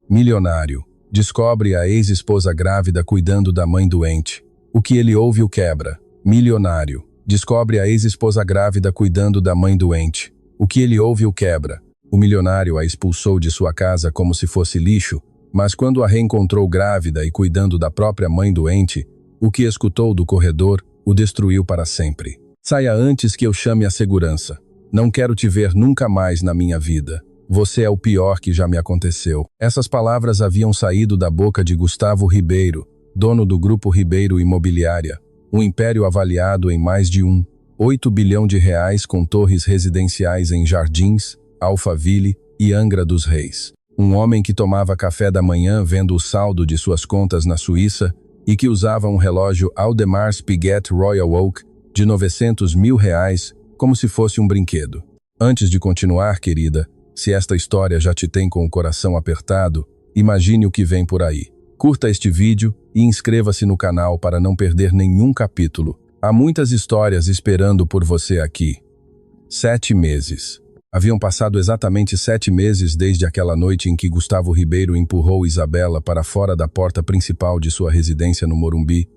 Milionário. Descobre a ex-esposa grávida cuidando da mãe doente. O que ele ouve o quebra. Milionário. Descobre a ex-esposa grávida cuidando da mãe doente. O que ele ouve o quebra. O milionário a expulsou de sua casa como se fosse lixo, mas quando a reencontrou grávida e cuidando da própria mãe doente, o que escutou do corredor o destruiu para sempre. Saia antes que eu chame a segurança. Não quero te ver nunca mais na minha vida. Você é o pior que já me aconteceu. Essas palavras haviam saído da boca de Gustavo Ribeiro, dono do Grupo Ribeiro Imobiliária, um império avaliado em mais de 8 bilhão de reais com torres residenciais em Jardins, Alphaville e Angra dos Reis. Um homem que tomava café da manhã vendo o saldo de suas contas na Suíça e que usava um relógio Audemars Piguet Royal Oak de R$900 mil como se fosse um brinquedo. Antes de continuar, querida, se esta história já te tem com o coração apertado, imagine o que vem por aí. Curta este vídeo e inscreva-se no canal para não perder nenhum capítulo. Há muitas histórias esperando por você aqui. 7 meses. Haviam passado exatamente 7 meses desde aquela noite em que Gustavo Ribeiro empurrou Isabela para fora da porta principal de sua residência no Morumbi,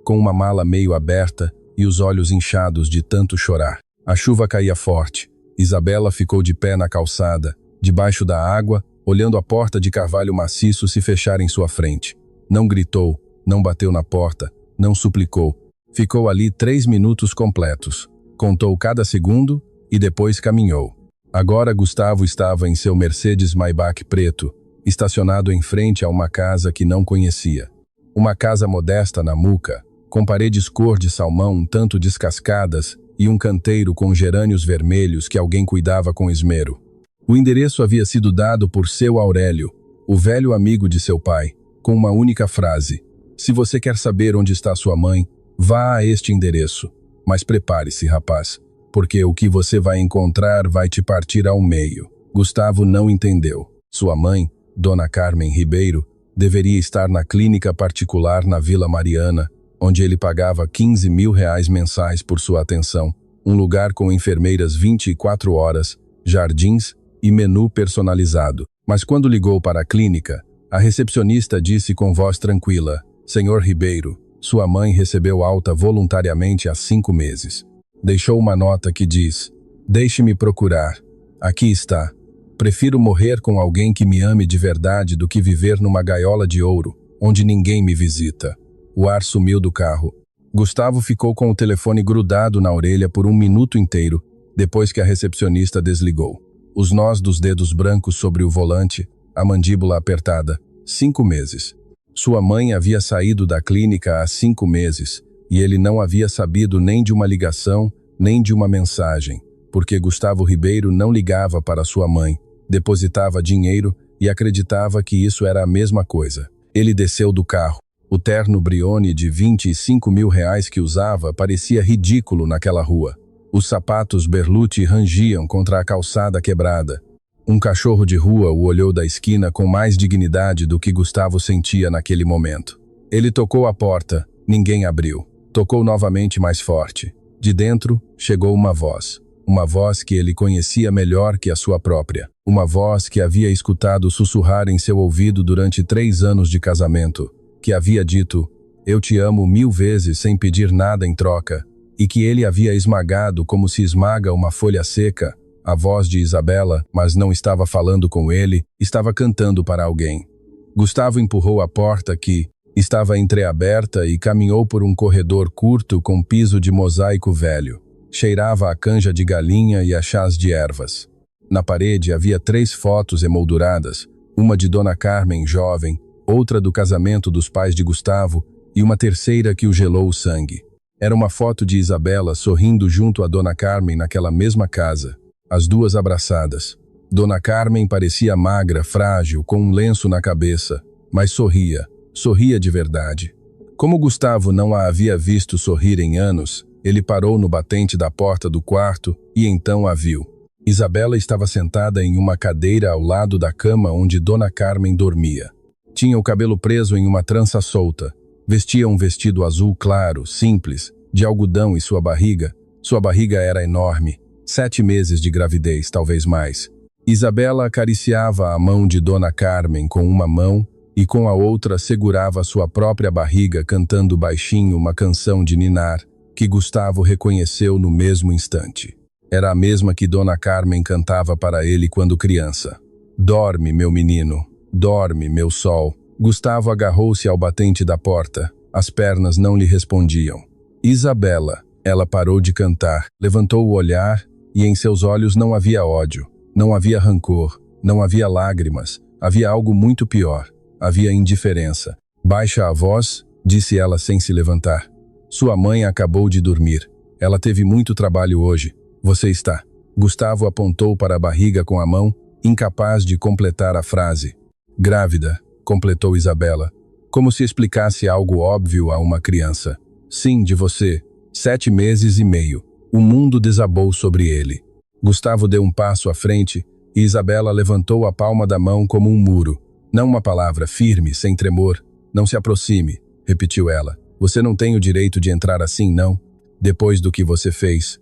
com uma mala meio aberta e os olhos inchados de tanto chorar. A chuva caía forte. Isabela ficou de pé na calçada, debaixo da água, olhando a porta de carvalho maciço se fechar em sua frente. Não gritou, não bateu na porta, não suplicou. Ficou ali 3 minutos completos. Contou cada segundo e depois caminhou. Agora Gustavo estava em seu Mercedes Maybach preto, estacionado em frente a uma casa que não conhecia. Uma casa modesta na Muca, com paredes cor de salmão um tanto descascadas e um canteiro com gerânios vermelhos que alguém cuidava com esmero. O endereço havia sido dado por seu Aurélio, o velho amigo de seu pai, com uma única frase: "Se você quer saber onde está sua mãe, vá a este endereço. Mas prepare-se, rapaz, porque o que você vai encontrar vai te partir ao meio." Gustavo não entendeu. Sua mãe, Dona Carmen Ribeiro, deveria estar na clínica particular na Vila Mariana, onde ele pagava R$15 mil mensais por sua atenção, um lugar com enfermeiras 24 horas, jardins e menu personalizado. Mas quando ligou para a clínica, a recepcionista disse com voz tranquila: "Senhor Ribeiro, sua mãe recebeu alta voluntariamente há 5 meses. Deixou uma nota que diz: deixe-me procurar. Aqui está. Prefiro morrer com alguém que me ame de verdade do que viver numa gaiola de ouro, onde ninguém me visita." O ar sumiu do carro. Gustavo ficou com o telefone grudado na orelha por 1 minuto inteiro, depois que a recepcionista desligou. Os nós dos dedos brancos sobre o volante, a mandíbula apertada. 5 meses. Sua mãe havia saído da clínica há 5 meses, e ele não havia sabido nem de uma ligação, nem de uma mensagem, porque Gustavo Ribeiro não ligava para sua mãe, depositava dinheiro e acreditava que isso era a mesma coisa. Ele desceu do carro. O terno Brioni de R$25 mil que usava parecia ridículo naquela rua. Os sapatos Berluti rangiam contra a calçada quebrada. Um cachorro de rua o olhou da esquina com mais dignidade do que Gustavo sentia naquele momento. Ele tocou a porta. Ninguém abriu. Tocou novamente mais forte. De dentro, chegou uma voz. Uma voz que ele conhecia melhor que a sua própria. Uma voz que havia escutado sussurrar em seu ouvido durante 3 anos de casamento. Que havia dito: "Eu te amo 1000 vezes sem pedir nada em troca", e que ele havia esmagado como se esmaga uma folha seca. A voz de Isabela, mas não estava falando com ele, estava cantando para alguém. Gustavo empurrou a porta que estava entreaberta e caminhou por um corredor curto com piso de mosaico velho. Cheirava a canja de galinha e a chás de ervas. Na parede havia 3 fotos emolduradas, uma de Dona Carmen jovem, outra do casamento dos pais de Gustavo e uma terceira que o gelou o sangue. Era uma foto de Isabela sorrindo junto a Dona Carmen naquela mesma casa, as duas abraçadas. Dona Carmen parecia magra, frágil, com um lenço na cabeça, mas sorria de verdade. Como Gustavo não a havia visto sorrir em anos, ele parou no batente da porta do quarto e então a viu. Isabela estava sentada em uma cadeira ao lado da cama onde Dona Carmen dormia. Tinha o cabelo preso em uma trança solta. Vestia um vestido azul claro, simples, de algodão e sua barriga era enorme. 7 meses de gravidez, talvez mais. Isabela acariciava a mão de Dona Carmen com uma mão e com a outra segurava sua própria barriga cantando baixinho uma canção de ninar que Gustavo reconheceu no mesmo instante. Era a mesma que Dona Carmen cantava para ele quando criança. Dorme, meu menino. Dorme, meu sol. Gustavo agarrou-se ao batente da porta. As pernas não lhe respondiam. Isabela. Ela parou de cantar, levantou o olhar e em seus olhos não havia ódio, não havia rancor, não havia lágrimas, havia algo muito pior. Havia indiferença. Baixa a voz, disse ela sem se levantar. Sua mãe acabou de dormir. Ela teve muito trabalho hoje. Você está. Gustavo apontou para a barriga com a mão, incapaz de completar a frase. Grávida, completou Isabela, como se explicasse algo óbvio a uma criança. Sim, de você. 7 meses e meio. O mundo desabou sobre ele. Gustavo deu um passo à frente e Isabela levantou a palma da mão como um muro. Não uma palavra, firme, sem tremor. Não se aproxime, repetiu ela. Você não tem o direito de entrar assim, não. Depois do que você fez.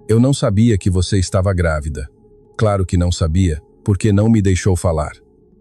Eu não sabia que você estava grávida. Claro que não sabia, porque não me deixou falar.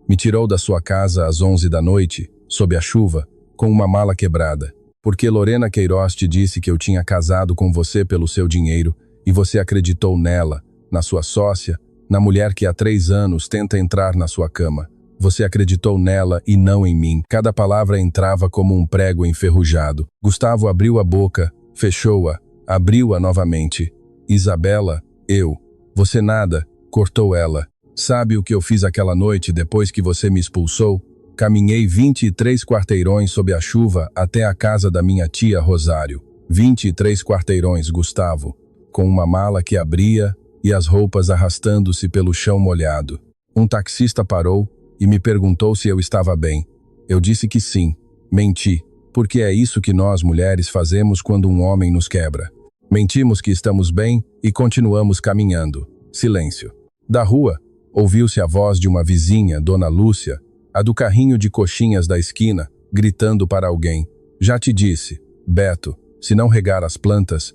Me tirou da sua casa às 11 da noite, sob a chuva, com uma mala quebrada. Porque Lorena Queiroz te disse que eu tinha casado com você pelo seu dinheiro e você acreditou nela, na sua sócia, na mulher que há 3 anos tenta entrar na sua cama. Você acreditou nela e não em mim. Cada palavra entrava como um prego enferrujado. Gustavo abriu a boca, fechou-a, abriu-a novamente. Isabela, eu. Você nada, cortou ela. Sabe o que eu fiz aquela noite depois que você me expulsou? Caminhei 23 quarteirões sob a chuva até a casa da minha tia Rosário. 23 quarteirões, Gustavo, com uma mala que abria e as roupas arrastando-se pelo chão molhado. Um taxista parou e me perguntou se eu estava bem. Eu disse que sim. Menti, porque é isso que nós mulheres fazemos quando um homem nos quebra. Mentimos que estamos bem e continuamos caminhando. Silêncio. Da rua, ouviu-se a voz de uma vizinha, Dona Lúcia, a do carrinho de coxinhas da esquina, gritando para alguém. Já te disse, Beto, se não regar as plantas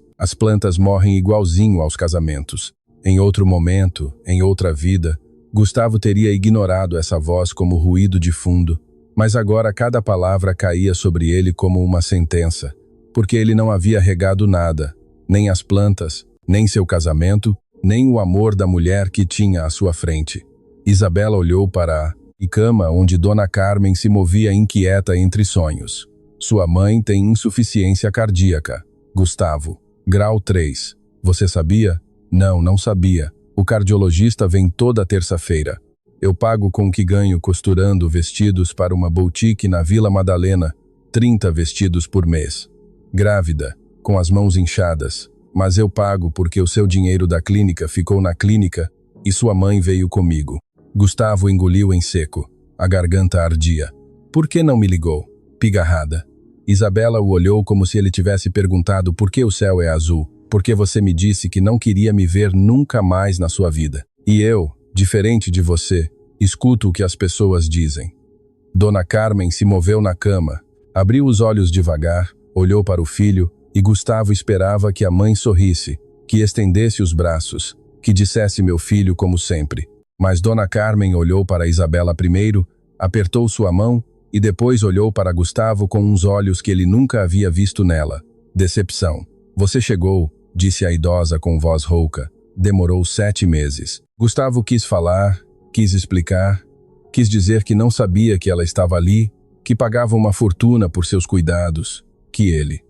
morrem igualzinho aos casamentos. Em outro momento, em outra vida, Gustavo teria ignorado essa voz como ruído de fundo, mas agora cada palavra caía sobre ele como uma sentença, porque ele não havia regado nada, nem as plantas, nem seu casamento, nem o amor da mulher que tinha à sua frente. Isabela olhou para a cama onde Dona Carmen se movia inquieta entre sonhos. Sua mãe tem insuficiência cardíaca. Gustavo, grau 3. Você sabia? Não, não sabia. O cardiologista vem toda terça-feira. Eu pago com o que ganho costurando vestidos para uma boutique na Vila Madalena, 30 vestidos por mês. Grávida, com as mãos inchadas, mas eu pago porque o seu dinheiro da clínica ficou na clínica e sua mãe veio comigo. Gustavo engoliu em seco. A garganta ardia. Por que não me ligou? Pigarrada. Isabela o olhou como se ele tivesse perguntado por que o céu é azul. Porque você me disse que não queria me ver nunca mais na sua vida. E eu, diferente de você, escuto o que as pessoas dizem. Dona Carmen se moveu na cama, abriu os olhos devagar, olhou para o filho e Gustavo esperava que a mãe sorrisse, que estendesse os braços, que dissesse meu filho como sempre. Mas Dona Carmen olhou para Isabela primeiro, apertou sua mão e depois olhou para Gustavo com uns olhos que ele nunca havia visto nela. Decepção. Você chegou, disse a idosa com voz rouca. Demorou 7 meses. Gustavo quis falar, quis explicar, quis dizer que não sabia que ela estava ali, que pagava uma fortuna por seus cuidados, que ele...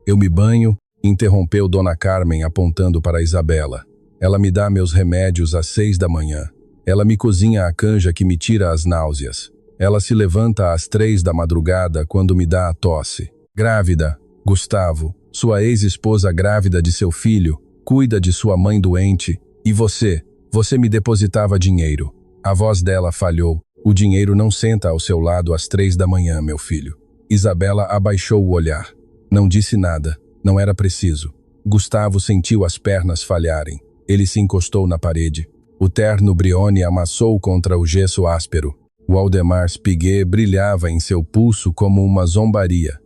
Eu me banho, interrompeu Dona Carmen apontando para Isabela. Ela me dá meus remédios às 6 da manhã. Ela me cozinha a canja que me tira as náuseas. Ela se levanta às 3 da madrugada quando me dá a tosse. Grávida, Gustavo, sua ex-esposa grávida de seu filho, cuida de sua mãe doente. E você me depositava dinheiro. A voz dela falhou. O dinheiro não senta ao seu lado às 3 da manhã, meu filho. Isabela abaixou o olhar. Não disse nada. Não era preciso. Gustavo sentiu as pernas falharem. Ele se encostou na parede. O terno Brioni amassou contra o gesso áspero. O Aldemar Piguet brilhava em seu pulso como uma zombaria.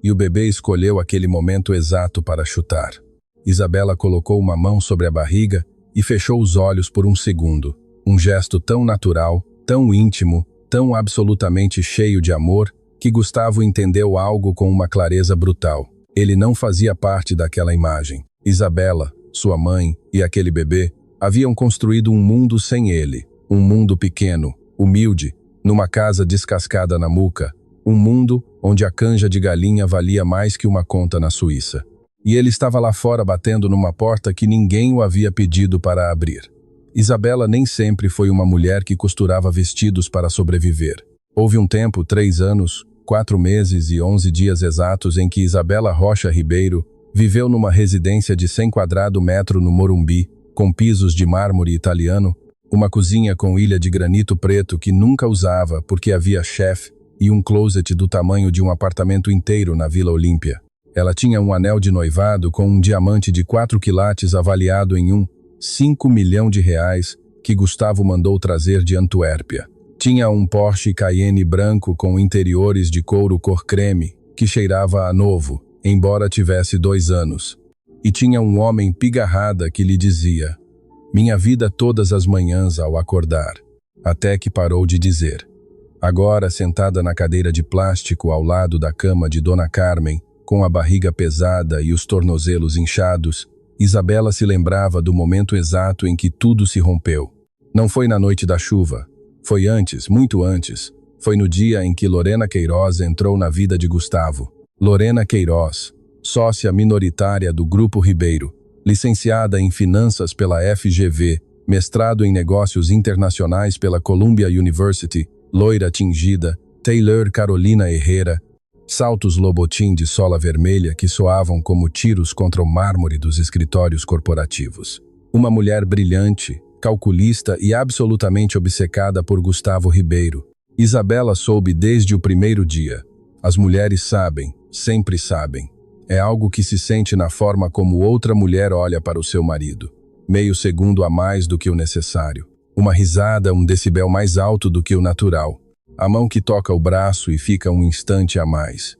E o bebê escolheu aquele momento exato para chutar. Isabela colocou uma mão sobre a barriga e fechou os olhos por um segundo. Um gesto tão natural, tão íntimo, tão absolutamente cheio de amor, que Gustavo entendeu algo com uma clareza brutal. Ele não fazia parte daquela imagem. Isabela, sua mãe e aquele bebê haviam construído um mundo sem ele. Um mundo pequeno, humilde, numa casa descascada na Muca. Um mundo onde a canja de galinha valia mais que uma conta na Suíça. E ele estava lá fora batendo numa porta que ninguém o havia pedido para abrir. Isabela nem sempre foi uma mulher que costurava vestidos para sobreviver. Houve um tempo, 3 anos, 4 meses e 11 dias exatos em que Isabela Rocha Ribeiro viveu numa residência de 100 m² no Morumbi, com pisos de mármore italiano, uma cozinha com ilha de granito preto que nunca usava porque havia chefe e um closet do tamanho de um apartamento inteiro na Vila Olímpia. Ela tinha um anel de noivado com um diamante de 4 quilates avaliado em 5 milhões de reais que Gustavo mandou trazer de Antuérpia. Tinha um Porsche Cayenne branco com interiores de couro cor creme, que cheirava a novo, embora tivesse 2 anos. E tinha um homem pigarrada que lhe dizia: "Minha vida todas as manhãs ao acordar", até que parou de dizer. Agora, sentada na cadeira de plástico ao lado da cama de Dona Carmen, com a barriga pesada e os tornozelos inchados, Isabela se lembrava do momento exato em que tudo se rompeu. Não foi na noite da chuva. Foi antes, muito antes. Foi no dia em que Lorena Queiroz entrou na vida de Gustavo. Lorena Queiroz, sócia minoritária do Grupo Ribeiro, licenciada em Finanças pela FGV, mestrado em Negócios Internacionais pela Columbia University, loira tingida, Taylor Carolina Herrera, saltos Lobotin de sola vermelha que soavam como tiros contra o mármore dos escritórios corporativos. Uma mulher brilhante, calculista e absolutamente obcecada por Gustavo Ribeiro. Isabela soube desde o primeiro dia. As mulheres sabem, sempre sabem. É algo que se sente na forma como outra mulher olha para o seu marido. Meio segundo a mais do que o necessário. Uma risada, um decibel mais alto do que o natural. A mão que toca o braço e fica um instante a mais.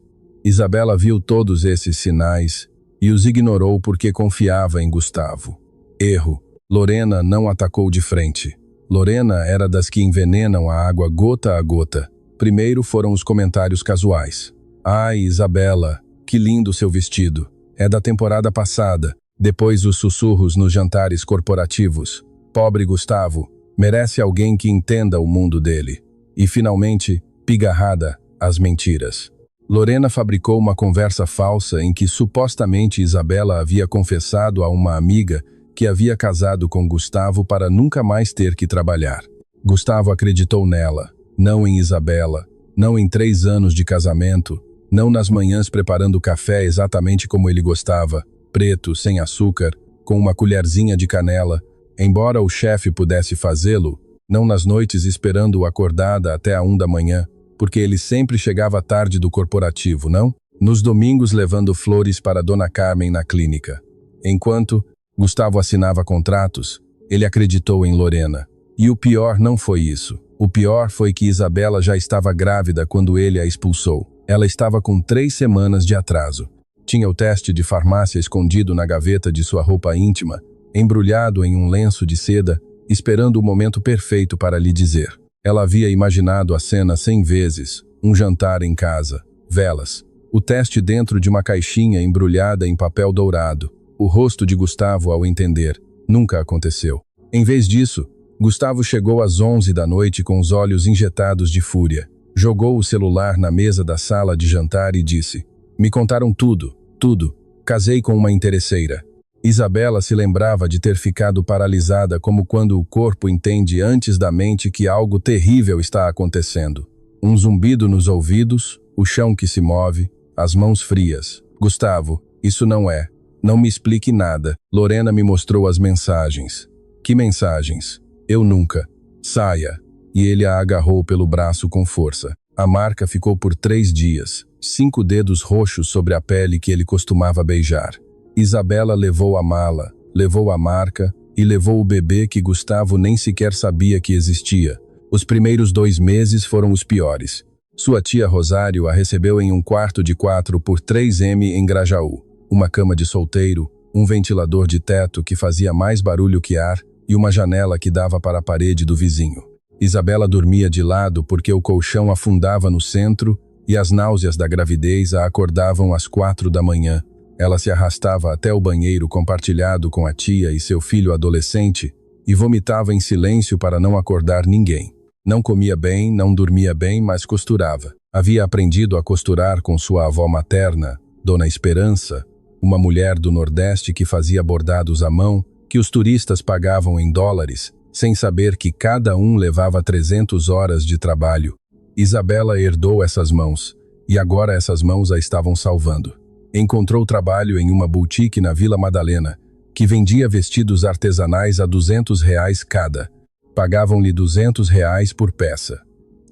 Isabela viu todos esses sinais e os ignorou porque confiava em Gustavo. Erro. Lorena não atacou de frente. Lorena era das que envenenam a água gota a gota. Primeiro foram os comentários casuais. "Ai, Isabela, que lindo seu vestido. É da temporada passada." Depois os sussurros nos jantares corporativos. "Pobre Gustavo, merece alguém que entenda o mundo dele." E finalmente, pigarrada, as mentiras. Lorena fabricou uma conversa falsa em que supostamente Isabela havia confessado a uma amiga que havia casado com Gustavo para nunca mais ter que trabalhar. Gustavo acreditou nela, não em Isabela, não em 3 anos de casamento, não nas manhãs preparando café exatamente como ele gostava, preto, sem açúcar, com uma colherzinha de canela, embora o chefe pudesse fazê-lo, não nas noites esperando-o acordada até a 1 da manhã, porque ele sempre chegava tarde do corporativo, não? Nos domingos levando flores para Dona Carmen na clínica. Enquanto Gustavo assinava contratos, ele acreditou em Lorena. E o pior não foi isso. O pior foi que Isabela já estava grávida quando ele a expulsou. Ela estava com 3 semanas de atraso. Tinha o teste de farmácia escondido na gaveta de sua roupa íntima, embrulhado em um lenço de seda, esperando o momento perfeito para lhe dizer. Ela havia imaginado a cena 100 vezes, um jantar em casa, velas, o teste dentro de uma caixinha embrulhada em papel dourado, o rosto de Gustavo ao entender. Nunca aconteceu. Em vez disso, Gustavo chegou às 11 da noite com os olhos injetados de fúria. Jogou o celular na mesa da sala de jantar e disse: "Me contaram tudo, tudo. Casei com uma interesseira." Isabela se lembrava de ter ficado paralisada como quando o corpo entende antes da mente que algo terrível está acontecendo. Um zumbido nos ouvidos, o chão que se move, as mãos frias. "Gustavo, isso não é. Não me explique nada." Lorena me mostrou as mensagens. "Que mensagens?" "Eu nunca." "Saia." E ele a agarrou pelo braço com força. A marca ficou por 3 dias, 5 dedos roxos sobre a pele que ele costumava beijar. Isabela levou a mala, levou a marca e levou o bebê que Gustavo nem sequer sabia que existia. Os primeiros 2 meses foram os piores. Sua tia Rosário a recebeu em um quarto de 4 por 3M em Grajaú. Uma cama de solteiro, um ventilador de teto que fazia mais barulho que ar e uma janela que dava para a parede do vizinho. Isabela dormia de lado porque o colchão afundava no centro e as náuseas da gravidez a acordavam às 4 da manhã. Ela se arrastava até o banheiro compartilhado com a tia e seu filho adolescente e vomitava em silêncio para não acordar ninguém. Não comia bem, não dormia bem, mas costurava. Havia aprendido a costurar com sua avó materna, Dona Esperança, uma mulher do Nordeste que fazia bordados à mão, que os turistas pagavam em dólares, sem saber que cada um levava 300 horas de trabalho. Isabela herdou essas mãos, e agora essas mãos a estavam salvando. Encontrou trabalho em uma boutique na Vila Madalena, que vendia vestidos artesanais a R$ 200 cada. Pagavam-lhe R$ 200 por peça.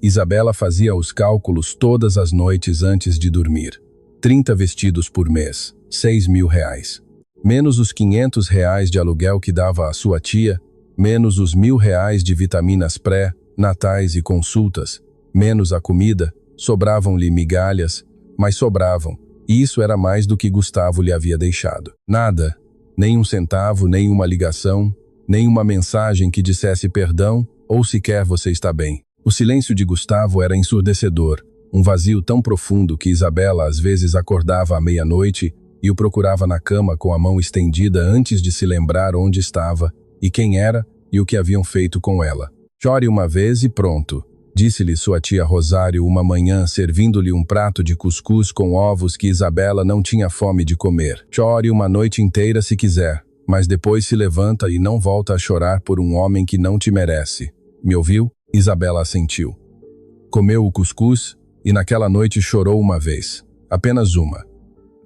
Isabela fazia os cálculos todas as noites antes de dormir. 30 vestidos por mês, R$ 6.000. Menos os R$ 500 de aluguel que dava à sua tia, menos os R$ 1.000 de vitaminas pré, natais e consultas, menos a comida, sobravam-lhe migalhas, mas sobravam, e isso era mais do que Gustavo lhe havia deixado. Nada, nem um centavo, nem uma ligação, nem uma mensagem que dissesse perdão ou sequer você está bem. O silêncio de Gustavo era ensurdecedor, um vazio tão profundo que Isabela às vezes acordava à meia-noite e o procurava na cama com a mão estendida antes de se lembrar onde estava e quem era e o que haviam feito com ela. Chore uma vez e pronto, disse-lhe sua tia Rosário uma manhã servindo-lhe um prato de cuscuz com ovos que Isabela não tinha fome de comer. Chore uma noite inteira se quiser, mas depois se levanta e não volta a chorar por um homem que não te merece. Me ouviu? Isabela assentiu. Comeu o cuscuz e naquela noite chorou uma vez, apenas uma.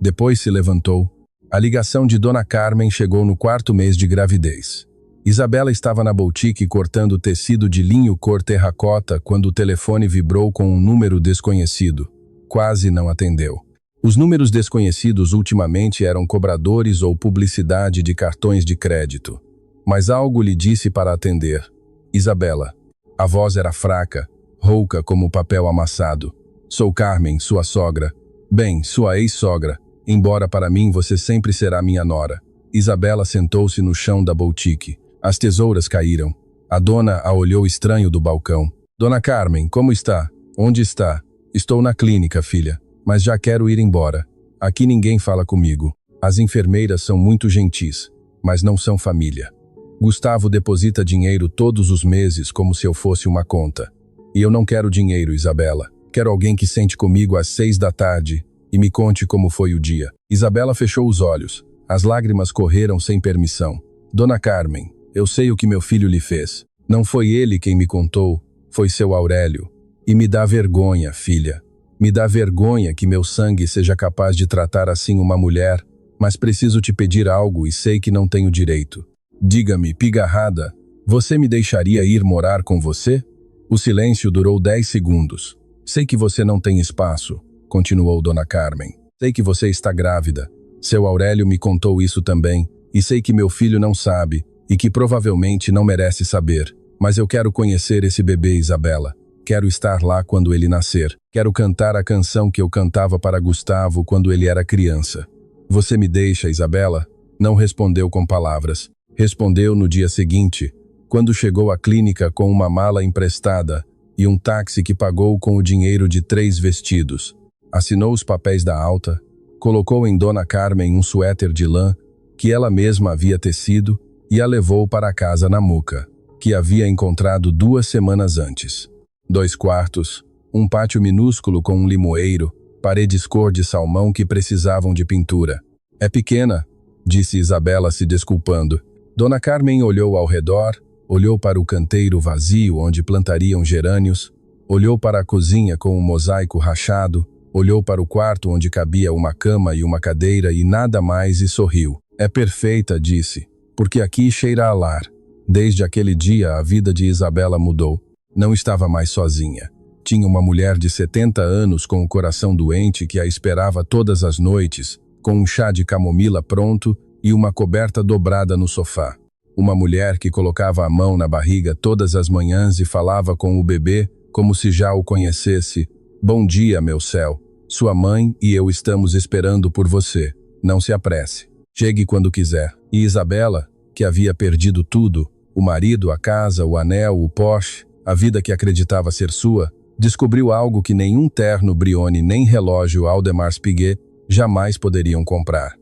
Depois se levantou. A ligação de Dona Carmen chegou no 4º mês de gravidez. Isabela estava na boutique cortando tecido de linho cor terracota quando o telefone vibrou com um número desconhecido. Quase não atendeu. Os números desconhecidos ultimamente eram cobradores ou publicidade de cartões de crédito. Mas algo lhe disse para atender. Isabela. A voz era fraca, rouca como papel amassado. Sou Carmen, sua sogra. Bem, sua ex-sogra. Embora para mim você sempre será minha nora. Isabela sentou-se no chão da boutique. As tesouras caíram. A dona a olhou estranho do balcão. Dona Carmen, como está? Onde está? Estou na clínica, filha, mas já quero ir embora. Aqui ninguém fala comigo. As enfermeiras são muito gentis, mas não são família. Gustavo deposita dinheiro todos os meses como se eu fosse uma conta. E eu não quero dinheiro, Isabela. Quero alguém que sente comigo às 6 da tarde e me conte como foi o dia. Isabela fechou os olhos. As lágrimas correram sem permissão. Dona Carmen, eu sei o que meu filho lhe fez. Não foi ele quem me contou, foi seu Aurélio. E me dá vergonha, filha. Me dá vergonha que meu sangue seja capaz de tratar assim uma mulher, mas preciso te pedir algo e sei que não tenho direito. Diga-me, pigarrada, você me deixaria ir morar com você? O silêncio durou 10 segundos. Sei que você não tem espaço, continuou Dona Carmen. Sei que você está grávida. Seu Aurélio me contou isso também, e sei que meu filho não sabe, e que provavelmente não merece saber. Mas eu quero conhecer esse bebê, Isabela. Quero estar lá quando ele nascer. Quero cantar a canção que eu cantava para Gustavo quando ele era criança. Você me deixa, Isabela? Não respondeu com palavras. Respondeu no dia seguinte, quando chegou à clínica com uma mala emprestada e um táxi que pagou com o dinheiro de 3 vestidos. Assinou os papéis da alta, colocou em Dona Carmen um suéter de lã que ela mesma havia tecido e a levou para a casa na Muca, que havia encontrado 2 semanas antes. 2 quartos, um pátio minúsculo com um limoeiro, paredes cor de salmão que precisavam de pintura. É pequena, disse Isabela se desculpando. Dona Carmen olhou ao redor, olhou para o canteiro vazio onde plantariam gerânios, olhou para a cozinha com um mosaico rachado, olhou para o quarto onde cabia uma cama e uma cadeira e nada mais e sorriu. É perfeita, disse, porque aqui cheira a lar. Desde aquele dia a vida de Isabela mudou. Não estava mais sozinha. Tinha uma mulher de 70 anos com o coração doente que a esperava todas as noites, com um chá de camomila pronto e uma coberta dobrada no sofá. Uma mulher que colocava a mão na barriga todas as manhãs e falava com o bebê como se já o conhecesse. Bom dia, meu céu. Sua mãe e eu estamos esperando por você. Não se apresse. Chegue quando quiser. E Isabela, que havia perdido tudo, O marido, a casa, o anel, o Porsche, a vida que acreditava ser sua, descobriu algo que nenhum terno Brioni nem relógio Audemars Piguet jamais poderiam comprar.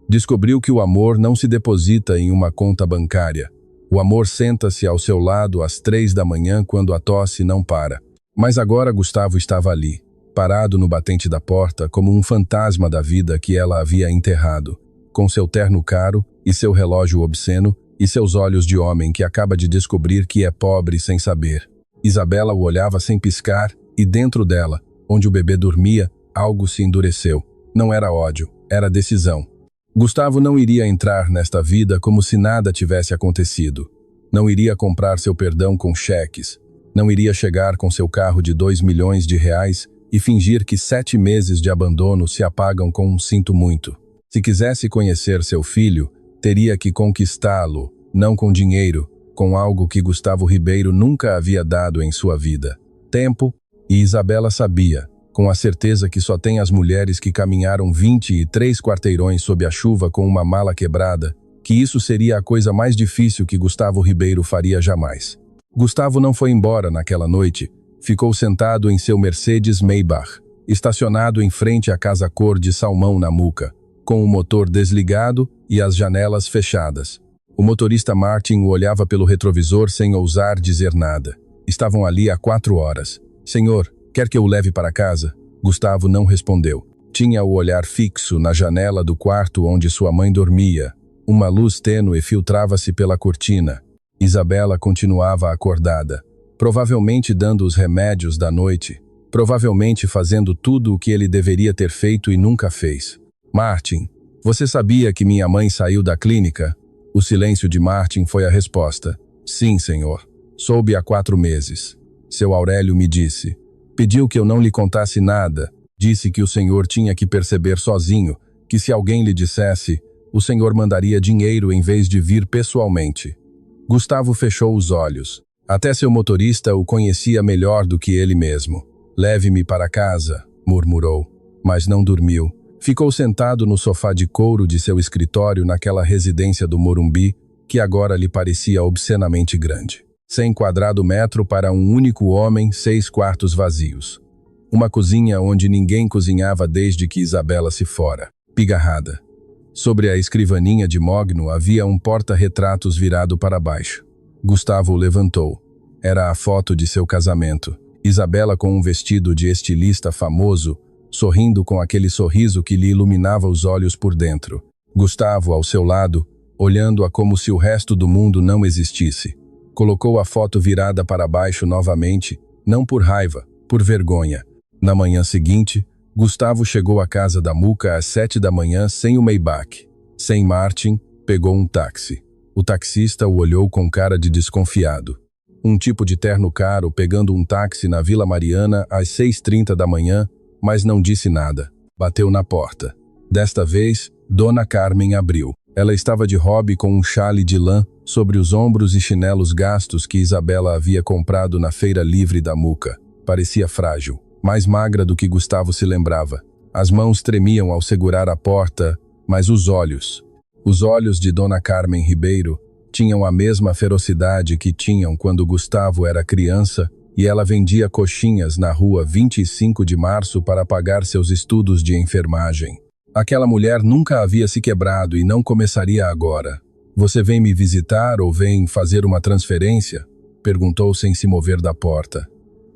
Descobriu que o amor não se deposita em uma conta bancária. O amor senta-se ao seu lado às 3 da manhã quando a tosse não para. Mas agora Gustavo estava ali, parado no batente da porta como um fantasma da vida que ela havia enterrado, com seu terno caro e seu relógio obsceno e seus olhos de homem que acaba de descobrir que é pobre sem saber. Isabela o olhava sem piscar e dentro dela, onde o bebê dormia, algo se endureceu. Não era ódio, era decisão. Gustavo não iria entrar nesta vida como se nada tivesse acontecido. Não iria comprar seu perdão com cheques. Não iria chegar com seu carro de 2 milhões de reais e fingir que 7 meses de abandono se apagam com um sinto muito. Se quisesse conhecer seu filho, teria que conquistá-lo, não com dinheiro, com algo que Gustavo Ribeiro nunca havia dado em sua vida. Tempo, e Isabela sabia, com a certeza que só tem as mulheres que caminharam 23 quarteirões sob a chuva com uma mala quebrada, que isso seria a coisa mais difícil que Gustavo Ribeiro faria jamais. Gustavo não foi embora naquela noite, ficou sentado em seu Mercedes Maybach, estacionado em frente à casa cor de salmão na Muca, com o motor desligado e as janelas fechadas. O motorista Martin o olhava pelo retrovisor sem ousar dizer nada. Estavam ali há 4 horas. Senhor, quer que eu o leve para casa? Gustavo não respondeu. Tinha o olhar fixo na janela do quarto onde sua mãe dormia. Uma luz tênue filtrava-se pela cortina. Isabela continuava acordada, provavelmente dando os remédios da noite, provavelmente fazendo tudo o que ele deveria ter feito e nunca fez. Martin, você sabia que minha mãe saiu da clínica? O silêncio de Martin foi a resposta. Sim, senhor. Soube há 4 meses. Seu Aurélio me disse. Pediu que eu não lhe contasse nada. Disse que o senhor tinha que perceber sozinho, que se alguém lhe dissesse, o senhor mandaria dinheiro em vez de vir pessoalmente. Gustavo fechou os olhos. Até seu motorista o conhecia melhor do que ele mesmo. Leve-me para casa, murmurou, mas não dormiu. Ficou sentado no sofá de couro de seu escritório naquela residência do Morumbi, que agora lhe parecia obscenamente grande. 100 quadrados metros para um único homem, 6 quartos vazios. Uma cozinha onde ninguém cozinhava desde que Isabela se fora. Pigarrada. Sobre a escrivaninha de mogno havia um porta-retratos virado para baixo. Gustavo o levantou. Era a foto de seu casamento. Isabela com um vestido de estilista famoso, sorrindo com aquele sorriso que lhe iluminava os olhos por dentro. Gustavo, ao seu lado, olhando-a como se o resto do mundo não existisse. Colocou a foto virada para baixo novamente, não por raiva, por vergonha. Na manhã seguinte, Gustavo chegou à casa da Muca às 7 da manhã sem o Maybach. Sem Martin, pegou um táxi. O taxista o olhou com cara de desconfiado. Um tipo de terno caro pegando um táxi na Vila Mariana às 6h30 da manhã, mas não disse nada. Bateu na porta. Desta vez, Dona Carmen abriu. Ela estava de hobby com um chale de lã sobre os ombros e chinelos gastos que Isabela havia comprado na feira livre da Muca. Parecia frágil, mais magra do que Gustavo se lembrava. As mãos tremiam ao segurar a porta, mas os olhos de Dona Carmen Ribeiro tinham a mesma ferocidade que tinham quando Gustavo era criança e ela vendia coxinhas na rua 25 de março para pagar seus estudos de enfermagem. Aquela mulher nunca havia se quebrado e não começaria agora. Você vem me visitar ou vem fazer uma transferência? Perguntou sem se mover da porta.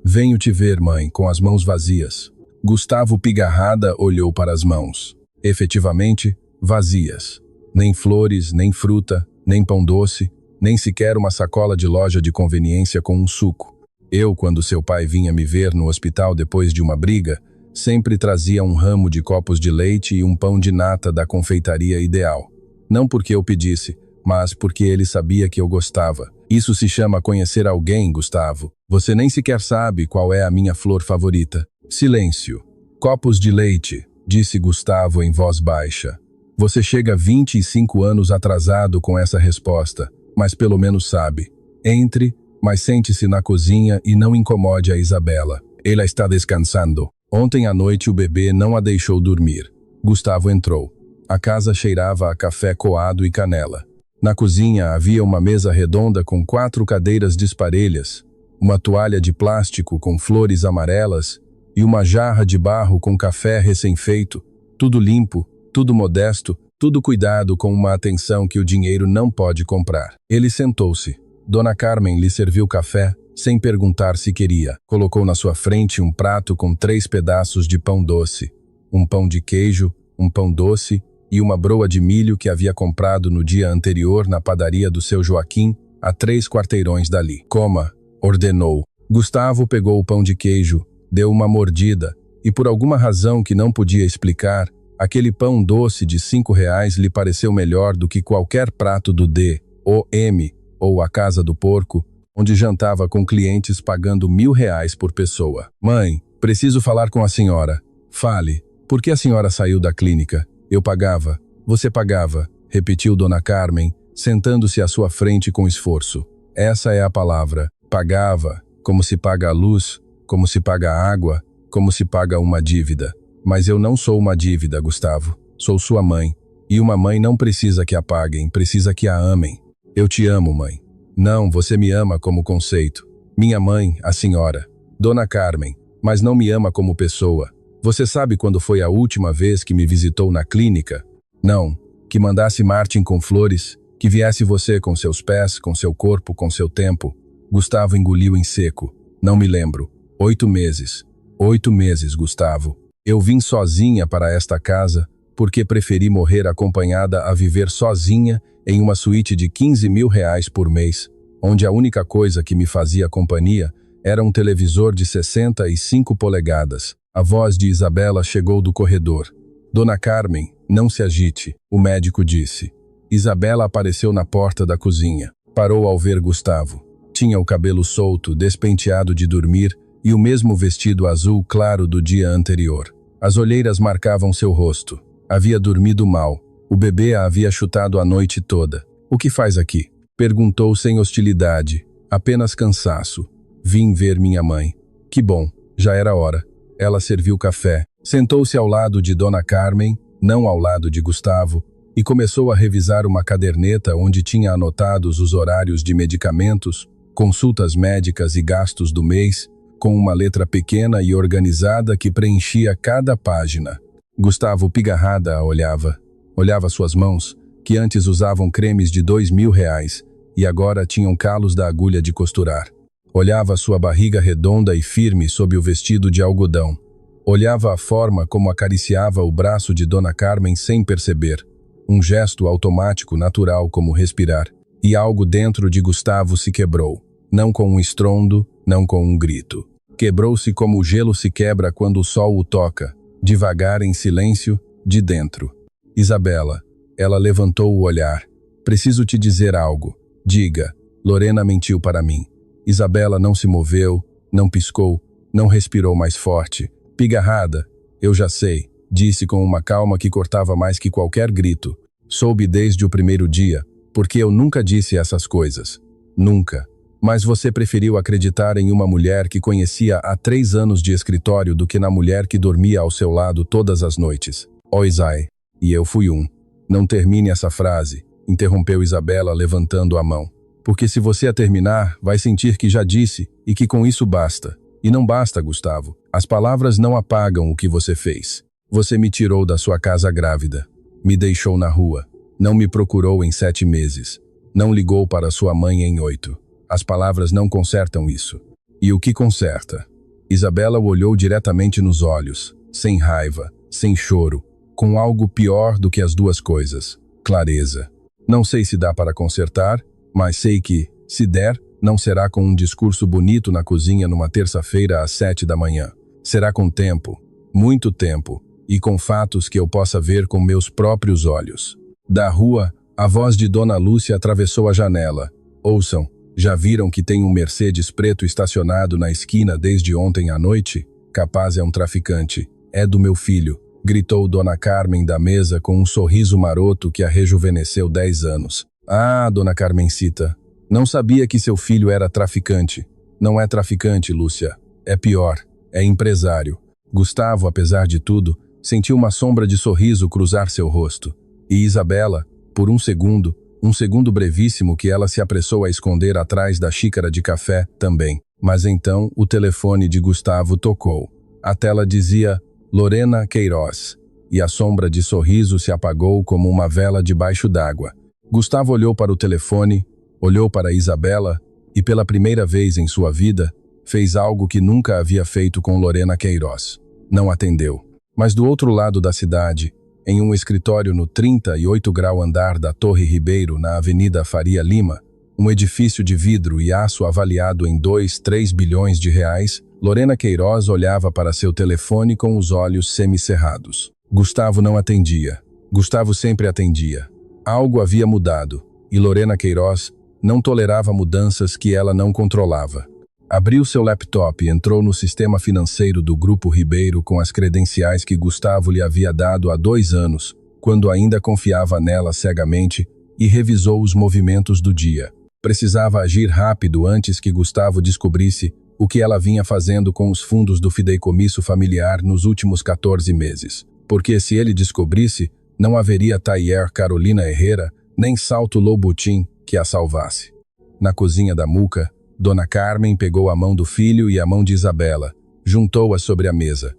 Venho te ver, mãe, com as mãos vazias. Gustavo pigarrada olhou para as mãos. Efetivamente, vazias. Nem flores, nem fruta, nem pão doce, nem sequer uma sacola de loja de conveniência com um suco. Eu, quando seu pai vinha me ver no hospital depois de uma briga, sempre trazia um ramo de copos de leite e um pão de nata da confeitaria Ideal. Não porque eu pedisse, mas porque ele sabia que eu gostava. Isso se chama conhecer alguém, Gustavo. Você nem sequer sabe qual é a minha flor favorita. Silêncio. Copos de leite, disse Gustavo em voz baixa. Você chega 25 anos atrasado com essa resposta, mas pelo menos sabe. Entre, mas sente-se na cozinha e não incomode a Isabela. Ela está descansando. Ontem à noite o bebê não a deixou dormir. Gustavo entrou. A casa cheirava a café coado e canela. Na cozinha havia uma mesa redonda com 4 cadeiras disparelhas, uma toalha de plástico com flores amarelas e uma jarra de barro com café recém-feito, tudo limpo, tudo modesto, tudo cuidado com uma atenção que o dinheiro não pode comprar. Ele sentou-se. Dona Carmen lhe serviu café, sem perguntar se queria. Colocou na sua frente um prato com 3 pedaços de pão doce, um pão de queijo, um pão doce e uma broa de milho que havia comprado no dia anterior na padaria do seu Joaquim, a 3 quarteirões dali. Coma, ordenou. Gustavo pegou o pão de queijo, deu uma mordida e, por alguma razão que não podia explicar, aquele pão doce de R$ 5 lhe pareceu melhor do que qualquer prato do D.O.M. ou a Casa do Porco, onde jantava com clientes pagando R$ 1.000 por pessoa. Mãe, preciso falar com a senhora. Fale, por que a senhora saiu da clínica? Eu pagava. Você pagava, repetiu Dona Carmen, sentando-se à sua frente com esforço. Essa é a palavra. Pagava, como se paga a luz, como se paga a água, como se paga uma dívida. Mas eu não sou uma dívida, Gustavo. Sou sua mãe. E uma mãe não precisa que a paguem, precisa que a amem. Eu te amo, mãe. Não, você me ama como conceito. Minha mãe, a senhora. Dona Carmen, mas não me ama como pessoa. Você sabe quando foi a última vez que me visitou na clínica? Não. Que mandasse Martin com flores, que viesse você com seus pés, com seu corpo, com seu tempo. Gustavo engoliu em seco. Não me lembro. 8 meses. 8 meses, Gustavo. Eu vim sozinha para esta casa porque preferi morrer acompanhada a viver sozinha em uma suíte de R$ 15.000 por mês, onde a única coisa que me fazia companhia era um televisor de 65 polegadas. A voz de Isabela chegou do corredor. Dona Carmen, não se agite, o médico disse. Isabela apareceu na porta da cozinha. Parou ao ver Gustavo. Tinha o cabelo solto, despenteado de dormir, e o mesmo vestido azul claro do dia anterior. As olheiras marcavam seu rosto. Havia dormido mal. O bebê a havia chutado a noite toda. O que faz aqui? Perguntou sem hostilidade. Apenas cansaço. Vim ver minha mãe. Que bom, já era hora. Ela serviu café. Sentou-se ao lado de Dona Carmen, não ao lado de Gustavo, e começou a revisar uma caderneta onde tinha anotados os horários de medicamentos, consultas médicas e gastos do mês, com uma letra pequena e organizada que preenchia cada página. Gustavo, pigarrada, a olhava. Olhava suas mãos, que antes usavam cremes de R$ 2.000 e agora tinham calos da agulha de costurar. Olhava sua barriga redonda e firme sob o vestido de algodão. Olhava a forma como acariciava o braço de Dona Carmen sem perceber. Um gesto automático, natural como respirar. E algo dentro de Gustavo se quebrou. Não com um estrondo, não com um grito. Quebrou-se como o gelo se quebra quando o sol o toca, devagar, em silêncio, de dentro. Isabela, ela levantou o olhar. Preciso te dizer algo. Diga. Lorena mentiu para mim. Isabela não se moveu, não piscou, não respirou mais forte. Pigarrada, eu já sei, disse com uma calma que cortava mais que qualquer grito. Soube desde o primeiro dia, porque eu nunca disse essas coisas. Nunca. Mas você preferiu acreditar em uma mulher que conhecia há 3 anos de escritório do que na mulher que dormia ao seu lado todas as noites. Oh, Isai, e eu fui um. Não termine essa frase, interrompeu Isabela levantando a mão. Porque se você a terminar, vai sentir que já disse e que com isso basta. E não basta, Gustavo. As palavras não apagam o que você fez. Você me tirou da sua casa grávida. Me deixou na rua. Não me procurou em 7 meses. Não ligou para sua mãe em 8. As palavras não consertam isso. E o que conserta? Isabela o olhou diretamente nos olhos, sem raiva, sem choro, com algo pior do que as duas coisas: clareza. Não sei se dá para consertar, mas sei que, se der, não será com um discurso bonito na cozinha numa terça-feira às 7 da manhã. Será com tempo, muito tempo, e com fatos que eu possa ver com meus próprios olhos. Da rua, a voz de Dona Lúcia atravessou a janela. Ouçam. Já viram que tem um Mercedes preto estacionado na esquina desde ontem à noite? Capaz é um traficante. É do meu filho, gritou Dona Carmen da mesa com um sorriso maroto que a rejuvenesceu 10 anos. Ah, Dona Carmencita, não sabia que seu filho era traficante. Não é traficante, Lúcia. É pior, é empresário. Gustavo, apesar de tudo, sentiu uma sombra de sorriso cruzar seu rosto. E Isabela, por um segundo, Um segundo brevíssimo que ela se apressou a esconder atrás da xícara de café também. Mas então o telefone de Gustavo tocou. A tela dizia Lorena Queiroz, e a sombra de sorriso se apagou como uma vela debaixo d'água. Gustavo olhou para o telefone, olhou para Isabela e, pela primeira vez em sua vida, fez algo que nunca havia feito com Lorena Queiroz. Não atendeu. Mas do outro lado da cidade, em um escritório no 38º andar da Torre Ribeiro, na Avenida Faria Lima, um edifício de vidro e aço avaliado em 2-3 bilhões de reais, Lorena Queiroz olhava para seu telefone com os olhos semicerrados. Gustavo não atendia. Gustavo sempre atendia. Algo havia mudado, e Lorena Queiroz não tolerava mudanças que ela não controlava. Abriu seu laptop e entrou no sistema financeiro do Grupo Ribeiro com as credenciais que Gustavo lhe havia dado há 2 anos, quando ainda confiava nela cegamente, e revisou os movimentos do dia. Precisava agir rápido antes que Gustavo descobrisse o que ela vinha fazendo com os fundos do fideicomisso familiar nos últimos 14 meses. Porque se ele descobrisse, não haveria Thayer Carolina Herrera, nem Salto Lobutin que a salvasse. Na cozinha da Muca, Dona Carmen pegou a mão do filho e a mão de Isabela, juntou-as sobre a mesa.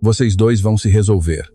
Vocês dois vão se resolver,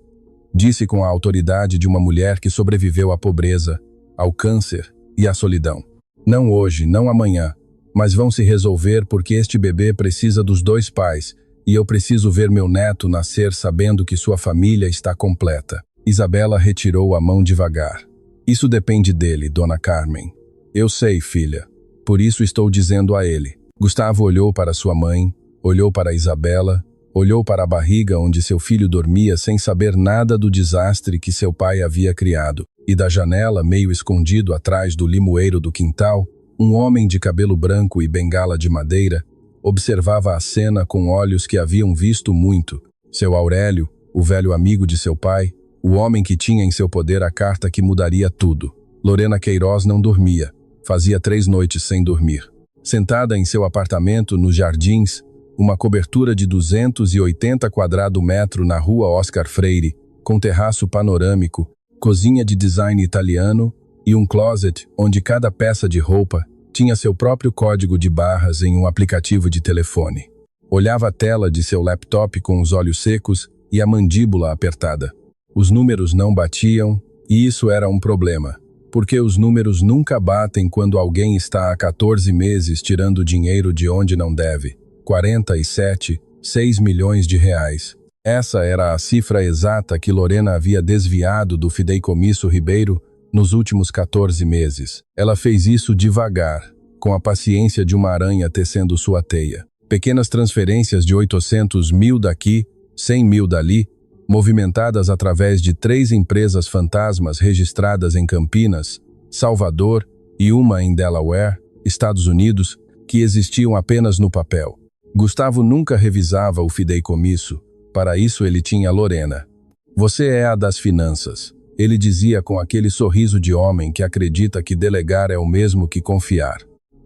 disse com a autoridade de uma mulher que sobreviveu à pobreza, ao câncer e à solidão. Não hoje, não amanhã, mas vão se resolver porque este bebê precisa dos 2 pais e eu preciso ver meu neto nascer sabendo que sua família está completa. Isabela retirou a mão devagar. Isso depende dele, Dona Carmen. Eu sei, filha. Por isso estou dizendo a ele. Gustavo olhou para sua mãe, olhou para Isabela, olhou para a barriga onde seu filho dormia sem saber nada do desastre que seu pai havia criado. E da janela, meio escondido atrás do limoeiro do quintal, um homem de cabelo branco e bengala de madeira observava a cena com olhos que haviam visto muito. Seu Aurélio, o velho amigo de seu pai, o homem que tinha em seu poder a carta que mudaria tudo. Lorena Queiroz não dormia. Fazia 3 noites sem dormir. Sentada em seu apartamento nos Jardins, uma cobertura de 280 quadrados na rua Oscar Freire, com terraço panorâmico, cozinha de design italiano e um closet onde cada peça de roupa tinha seu próprio código de barras em um aplicativo de telefone. Olhava a tela de seu laptop com os olhos secos e a mandíbula apertada. Os números não batiam e isso era um problema. Porque os números nunca batem quando alguém está há 14 meses tirando dinheiro de onde não deve. 47,6 milhões de reais. Essa era a cifra exata que Lorena havia desviado do fideicomisso Ribeiro nos últimos 14 meses. Ela fez isso devagar, com a paciência de uma aranha tecendo sua teia. Pequenas transferências de 800 mil daqui, 100 mil dali, movimentadas através de 3 empresas fantasmas registradas em Campinas, Salvador e uma em Delaware, Estados Unidos, que existiam apenas no papel. Gustavo nunca revisava o fideicomisso, para isso ele tinha Lorena. Você é a das finanças, ele dizia com aquele sorriso de homem que acredita que delegar é o mesmo que confiar.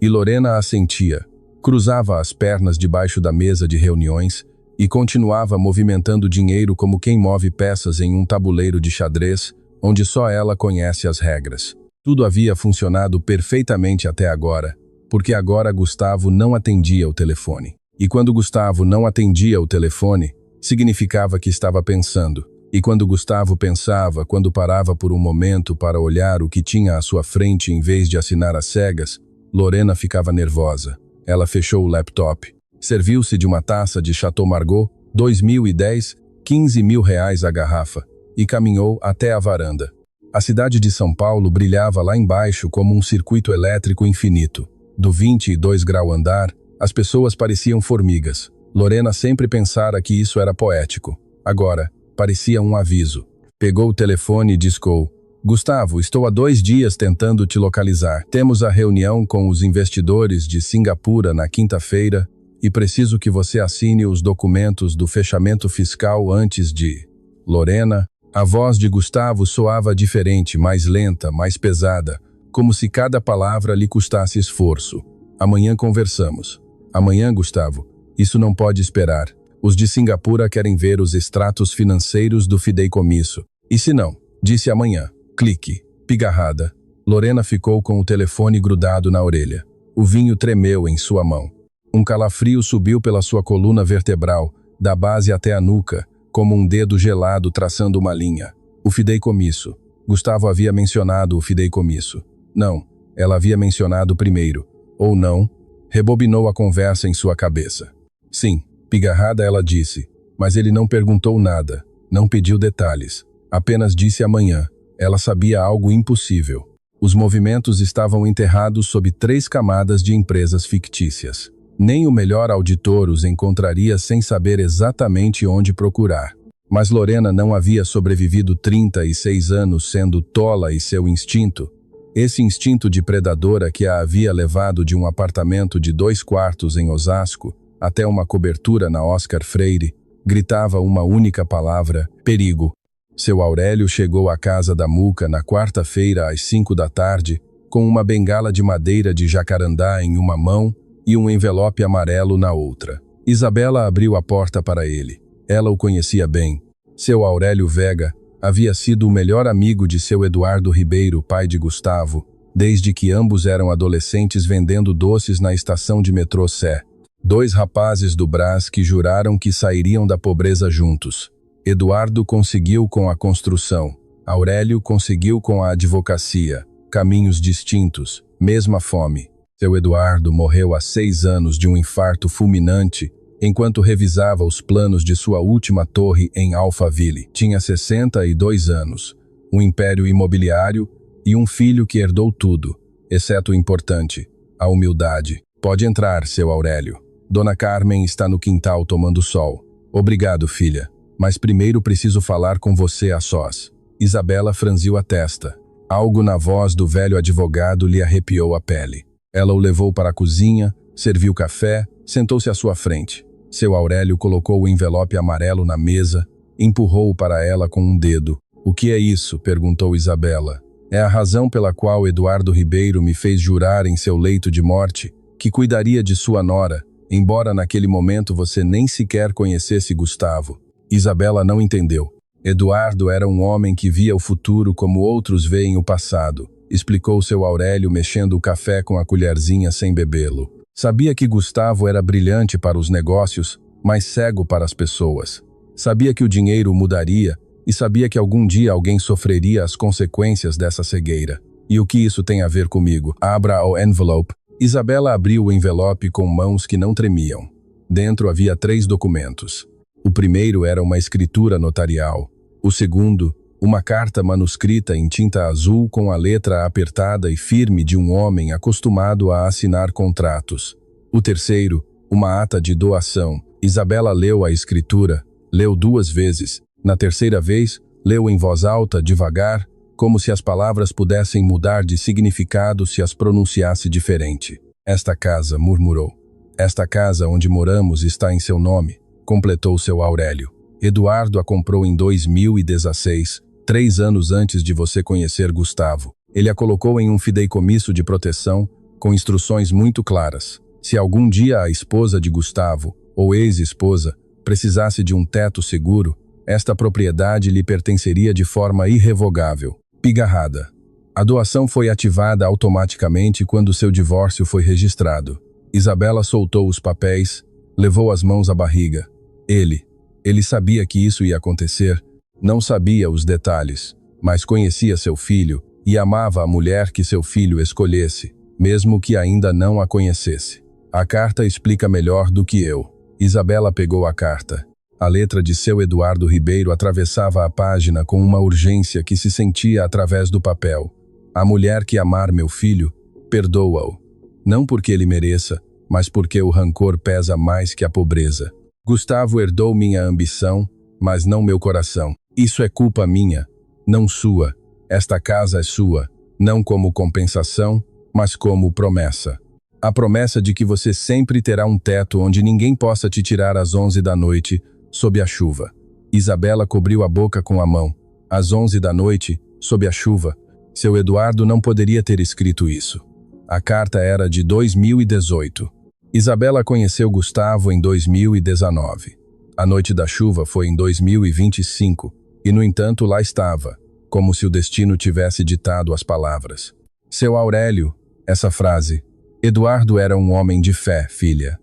E Lorena assentia, cruzava as pernas debaixo da mesa de reuniões, e continuava movimentando dinheiro como quem move peças em um tabuleiro de xadrez, onde só ela conhece as regras. Tudo havia funcionado perfeitamente até agora, porque agora Gustavo não atendia o telefone. E quando Gustavo não atendia o telefone, significava que estava pensando. E quando Gustavo pensava, quando parava por um momento para olhar o que tinha à sua frente em vez de assinar às cegas, Lorena ficava nervosa. Ela fechou o laptop. Serviu-se de uma taça de Chateau Margaux, 2010, 15 mil reais a garrafa, e caminhou até a varanda. A cidade de São Paulo brilhava lá embaixo como um circuito elétrico infinito. Do 22º andar, as pessoas pareciam formigas. Lorena sempre pensara que isso era poético. Agora, parecia um aviso. Pegou o telefone e discou. Gustavo, estou há 2 dias tentando te localizar. Temos a reunião com os investidores de Singapura na quinta-feira, e preciso que você assine os documentos do fechamento fiscal antes de... Lorena, a voz de Gustavo soava diferente, mais lenta, mais pesada, como se cada palavra lhe custasse esforço. Amanhã conversamos. Amanhã, Gustavo. Isso não pode esperar. Os de Singapura querem ver os extratos financeiros do fideicomisso. E se não? Disse amanhã. Clique. Pigarrada. Lorena ficou com o telefone grudado na orelha. O vinho tremeu em sua mão. Um calafrio subiu pela sua coluna vertebral, da base até a nuca, como um dedo gelado traçando uma linha. O fideicomisso. Gustavo havia mencionado o fideicomisso. Não, ela havia mencionado primeiro. Ou não, rebobinou a conversa em sua cabeça. Sim, pigarrada ela disse, mas ele não perguntou nada, não pediu detalhes. Apenas disse amanhã. Ela sabia algo impossível. Os movimentos estavam enterrados sob 3 camadas de empresas fictícias. Nem o melhor auditor os encontraria sem saber exatamente onde procurar. Mas Lorena não havia sobrevivido 36 anos sendo tola e seu instinto. Esse instinto de predadora que a havia levado de um apartamento de 2 quartos em Osasco até uma cobertura na Oscar Freire, gritava uma única palavra: perigo. Seu Aurélio chegou à casa da Muca na quarta-feira às 5 da tarde, com uma bengala de madeira de jacarandá em uma mão e um envelope amarelo na outra. Isabela abriu a porta para ele. Ela o conhecia bem. Seu Aurélio Vega havia sido o melhor amigo de seu Eduardo Ribeiro, pai de Gustavo, desde que ambos eram adolescentes vendendo doces na estação de metrô Sé. 2 rapazes do Brás que juraram que sairiam da pobreza juntos. Eduardo conseguiu com a construção. Aurélio conseguiu com a advocacia. Caminhos distintos, mesma fome. Seu Eduardo morreu há 6 anos de um infarto fulminante, enquanto revisava os planos de sua última torre em Alphaville. Tinha 62 anos, um império imobiliário e um filho que herdou tudo, exceto o importante, a humildade. Pode entrar, seu Aurélio. Dona Carmen está no quintal tomando sol. Obrigado, filha. Mas primeiro preciso falar com você a sós. Isabela franziu a testa. Algo na voz do velho advogado lhe arrepiou a pele. Ela o levou para a cozinha, serviu café, sentou-se à sua frente. Seu Aurélio colocou o envelope amarelo na mesa, empurrou-o para ela com um dedo. O que é isso? Perguntou Isabela. É a razão pela qual Eduardo Ribeiro me fez jurar em seu leito de morte que cuidaria de sua nora, embora naquele momento você nem sequer conhecesse Gustavo. Isabela não entendeu. Eduardo era um homem que via o futuro como outros veem o passado, explicou seu Aurélio mexendo o café com a colherzinha sem bebê-lo. Sabia que Gustavo era brilhante para os negócios, mas cego para as pessoas. Sabia que o dinheiro mudaria e sabia que algum dia alguém sofreria as consequências dessa cegueira. E o que isso tem a ver comigo? Abra o envelope. Isabela abriu o envelope com mãos que não tremiam. Dentro havia 3 documentos. O primeiro era uma escritura notarial. O segundo, uma carta manuscrita em tinta azul com a letra apertada e firme de um homem acostumado a assinar contratos. O terceiro, uma ata de doação. Isabela leu a escritura, leu 2 vezes. Na terceira vez, leu em voz alta, devagar, como se as palavras pudessem mudar de significado se as pronunciasse diferente. Esta casa, murmurou. Esta casa onde moramos está em seu nome, completou seu Aurélio. Eduardo a comprou em 2016, 3 anos antes de você conhecer Gustavo. Ele a colocou em um fideicomisso de proteção, com instruções muito claras. Se algum dia a esposa de Gustavo, ou ex-esposa, precisasse de um teto seguro, esta propriedade lhe pertenceria de forma irrevogável. Pigarrada. A doação foi ativada automaticamente quando seu divórcio foi registrado. Isabela soltou os papéis, levou as mãos à barriga. Ele sabia que isso ia acontecer, não sabia os detalhes, mas conhecia seu filho e amava a mulher que seu filho escolhesse, mesmo que ainda não a conhecesse. A carta explica melhor do que eu. Isabela pegou a carta. A letra de seu Eduardo Ribeiro atravessava a página com uma urgência que se sentia através do papel. A mulher que amar meu filho, perdoa-o. Não porque ele mereça, mas porque o rancor pesa mais que a pobreza. Gustavo herdou minha ambição, mas não meu coração. Isso é culpa minha, não sua. Esta casa é sua, não como compensação, mas como promessa. A promessa de que você sempre terá um teto onde ninguém possa te tirar às 11 da noite, sob a chuva. Isabela cobriu a boca com a mão. Às 11 da noite, sob a chuva. Seu Eduardo não poderia ter escrito isso. A carta era de 2018. Isabela conheceu Gustavo em 2019. A noite da chuva foi em 2025, e no entanto lá estava, como se o destino tivesse ditado as palavras. Seu Aurélio, essa frase. Eduardo era um homem de fé, filha.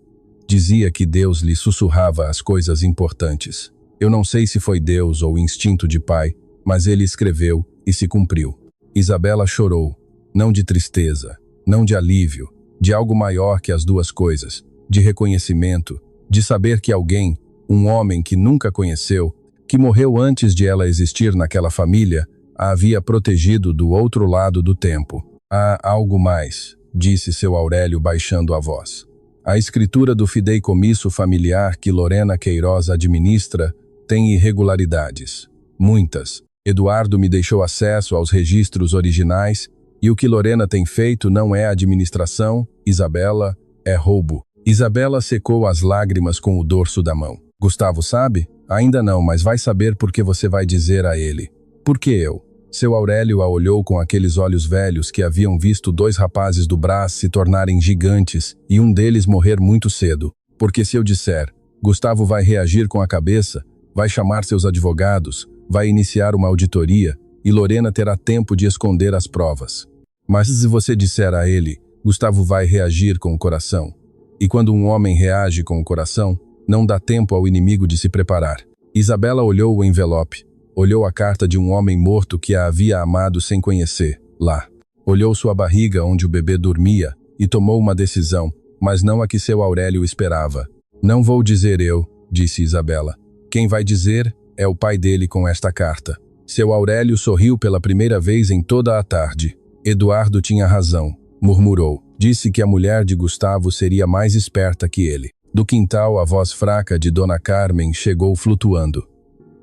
Dizia que Deus lhe sussurrava as coisas importantes. Eu não sei se foi Deus ou instinto de pai, mas ele escreveu e se cumpriu. Isabela chorou, não de tristeza, não de alívio, de algo maior que as duas coisas, de reconhecimento, de saber que alguém, um homem que nunca conheceu, que morreu antes de ela existir naquela família, a havia protegido do outro lado do tempo. Há algo mais, disse seu Aurélio baixando a voz. A escritura do fideicomisso familiar que Lorena Queiroz administra tem irregularidades. Muitas. Eduardo me deixou acesso aos registros originais e o que Lorena tem feito não é administração, Isabela, é roubo. Isabela secou as lágrimas com o dorso da mão. Gustavo sabe? Ainda não, mas vai saber porque você vai dizer a ele. Por que eu? Seu Aurélio a olhou com aqueles olhos velhos que haviam visto dois rapazes do Brás se tornarem gigantes e um deles morrer muito cedo. Porque se eu disser, Gustavo vai reagir com a cabeça, vai chamar seus advogados, vai iniciar uma auditoria e Lorena terá tempo de esconder as provas. Mas se você disser a ele, Gustavo vai reagir com o coração. E quando um homem reage com o coração, não dá tempo ao inimigo de se preparar. Isabela olhou o envelope. Olhou a carta de um homem morto que a havia amado sem conhecer, lá. Olhou sua barriga onde o bebê dormia e tomou uma decisão, mas não a que seu Aurélio esperava. Não vou dizer eu, disse Isabela. Quem vai dizer é o pai dele com esta carta. Seu Aurélio sorriu pela primeira vez em toda a tarde. Eduardo tinha razão, murmurou. Disse que a mulher de Gustavo seria mais esperta que ele. Do quintal, a voz fraca de Dona Carmen chegou flutuando.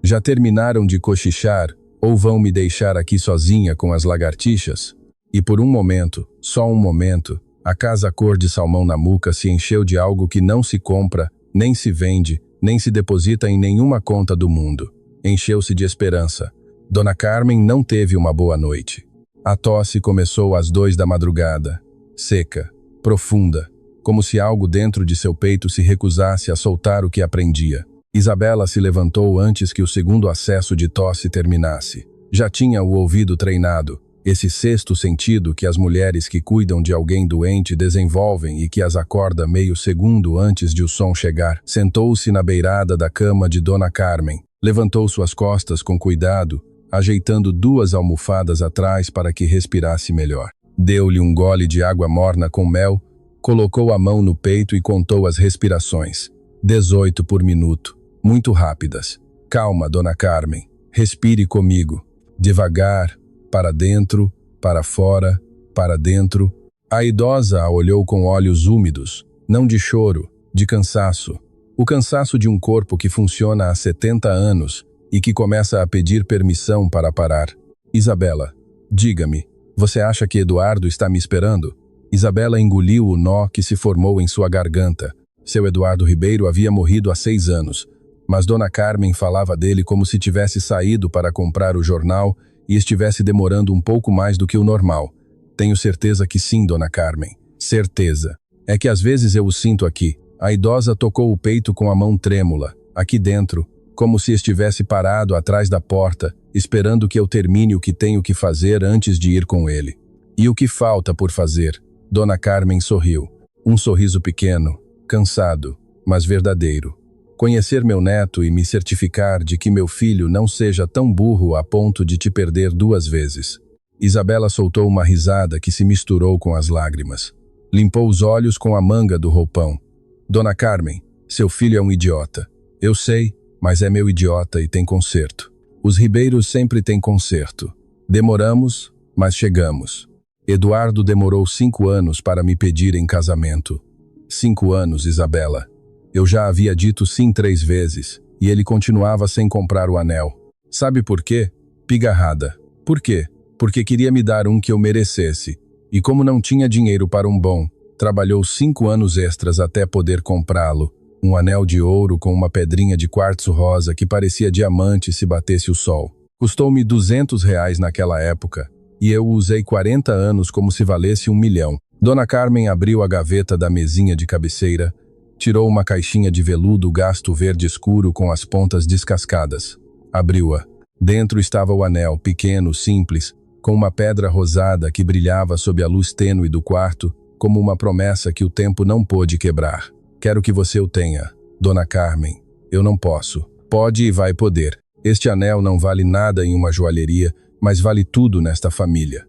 Já terminaram de cochichar ou vão me deixar aqui sozinha com as lagartixas? E por um momento, só um momento, a casa cor de salmão Namuca se encheu de algo que não se compra, nem se vende, nem se deposita em nenhuma conta do mundo. Encheu-se de esperança. Dona Carmen não teve uma boa noite. A tosse começou às 2 da madrugada. Seca, profunda, como se algo dentro de seu peito se recusasse a soltar o que aprendia. Isabela se levantou antes que o segundo acesso de tosse terminasse. Já tinha o ouvido treinado, esse sexto sentido que as mulheres que cuidam de alguém doente desenvolvem e que as acorda meio segundo antes de o som chegar. Sentou-se na beirada da cama de Dona Carmen. Levantou suas costas com cuidado, ajeitando 2 almofadas atrás para que respirasse melhor. Deu-lhe um gole de água morna com mel, colocou a mão no peito e contou as respirações. 18 por minuto. Muito rápidas. Calma, Dona Carmen. Respire comigo. Devagar, para dentro, para fora, para dentro. A idosa a olhou com olhos úmidos, não de choro, de cansaço. O cansaço de um corpo que funciona há 70 anos e que começa a pedir permissão para parar. Isabela, diga-me, você acha que Eduardo está me esperando? Isabela engoliu o nó que se formou em sua garganta. Seu Eduardo Ribeiro havia morrido há 6 anos. Mas Dona Carmen falava dele como se tivesse saído para comprar o jornal e estivesse demorando um pouco mais do que o normal. Tenho certeza que sim, Dona Carmen. Certeza. É que às vezes eu o sinto aqui. A idosa tocou o peito com a mão trêmula, aqui dentro, como se estivesse parado atrás da porta, esperando que eu termine o que tenho que fazer antes de ir com ele. E o que falta por fazer? Dona Carmen sorriu. Um sorriso pequeno, cansado, mas verdadeiro. Conhecer meu neto e me certificar de que meu filho não seja tão burro a ponto de te perder 2 vezes. Isabela soltou uma risada que se misturou com as lágrimas. Limpou os olhos com a manga do roupão. Dona Carmen, seu filho é um idiota. Eu sei, mas é meu idiota e tem conserto. Os Ribeiros sempre têm conserto. Demoramos, mas chegamos. Eduardo demorou 5 anos para me pedir em casamento. 5 anos, Isabela. Eu já havia dito sim 3 vezes, e ele continuava sem comprar o anel. Sabe por quê? Pigarrada. Por quê? Porque queria me dar um que eu merecesse. E como não tinha dinheiro para um bom, trabalhou 5 anos extras até poder comprá-lo. Um anel de ouro com uma pedrinha de quartzo rosa que parecia diamante se batesse o sol. Custou-me R$ 200 naquela época, e eu o usei 40 anos como se valesse 1 milhão. Dona Carmen abriu a gaveta da mesinha de cabeceira, tirou uma caixinha de veludo gasto verde escuro com as pontas descascadas. Abriu-a. Dentro estava o anel, pequeno, simples, com uma pedra rosada que brilhava sob a luz tênue do quarto, como uma promessa que o tempo não pôde quebrar. Quero que você o tenha, Dona Carmen. Eu não posso. Pode e vai poder. Este anel não vale nada em uma joalheria, mas vale tudo nesta família.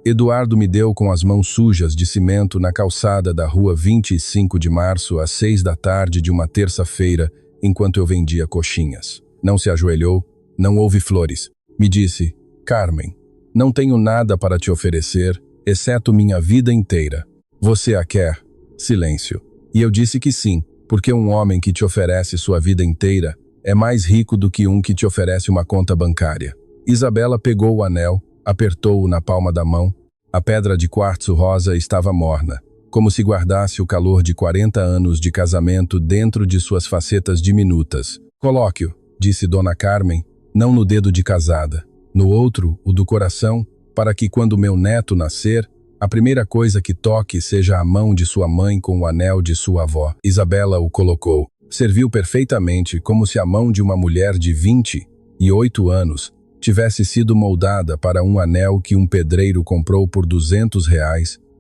Eduardo me deu com as mãos sujas de cimento na calçada da rua 25 de março às 6 da tarde de uma terça-feira, enquanto eu vendia coxinhas. Não se ajoelhou, não houve flores. Me disse, Carmen, não tenho nada para te oferecer, exceto minha vida inteira. Você a quer? Silêncio. E eu disse que sim, porque um homem que te oferece sua vida inteira é mais rico do que um que te oferece uma conta bancária. Isabela pegou o anel, apertou-o na palma da mão. A pedra de quartzo rosa estava morna, como se guardasse o calor de 40 anos de casamento dentro de suas facetas diminutas. Coloque-o, disse Dona Carmen, não no dedo de casada, no outro, o do coração, para que quando meu neto nascer, a primeira coisa que toque seja a mão de sua mãe com o anel de sua avó. Isabela o colocou. Serviu perfeitamente, como se a mão de uma mulher de 28 anos tivesse sido moldada para um anel que um pedreiro comprou por R$ 200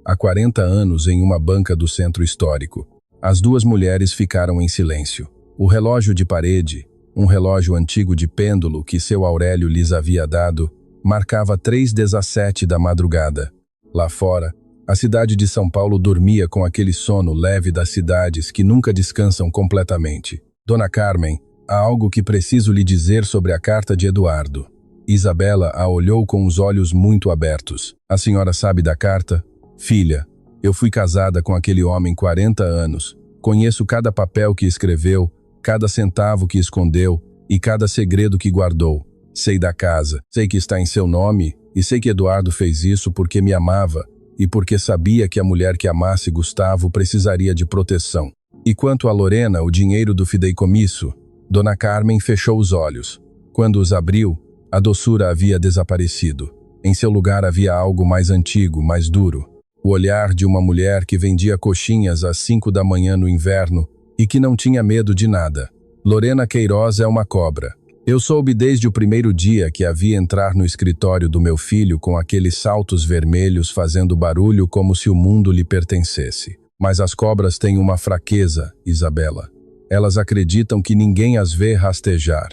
há 40 anos em uma banca do centro histórico. As duas mulheres ficaram em silêncio. O relógio de parede, um relógio antigo de pêndulo que seu Aurélio lhes havia dado, marcava 3h17 da madrugada. Lá fora, a cidade de São Paulo dormia com aquele sono leve das cidades que nunca descansam completamente. Dona Carmen, há algo que preciso lhe dizer sobre a carta de Eduardo. Isabela a olhou com os olhos muito abertos. A senhora sabe da carta? Filha, eu fui casada com aquele homem 40 anos. Conheço cada papel que escreveu, cada centavo que escondeu e cada segredo que guardou. Sei da casa, sei que está em seu nome e sei que Eduardo fez isso porque me amava e porque sabia que a mulher que amasse Gustavo precisaria de proteção. E quanto a Lorena, o dinheiro do fideicomisso, Dona Carmen fechou os olhos. Quando os abriu, a doçura havia desaparecido. Em seu lugar havia algo mais antigo, mais duro. O olhar de uma mulher que vendia coxinhas às 5 da manhã no inverno e que não tinha medo de nada. Lorena Queiroz é uma cobra. Eu soube desde o primeiro dia que a vi entrar no escritório do meu filho com aqueles saltos vermelhos fazendo barulho como se o mundo lhe pertencesse. Mas as cobras têm uma fraqueza, Isabela. Elas acreditam que ninguém as vê rastejar.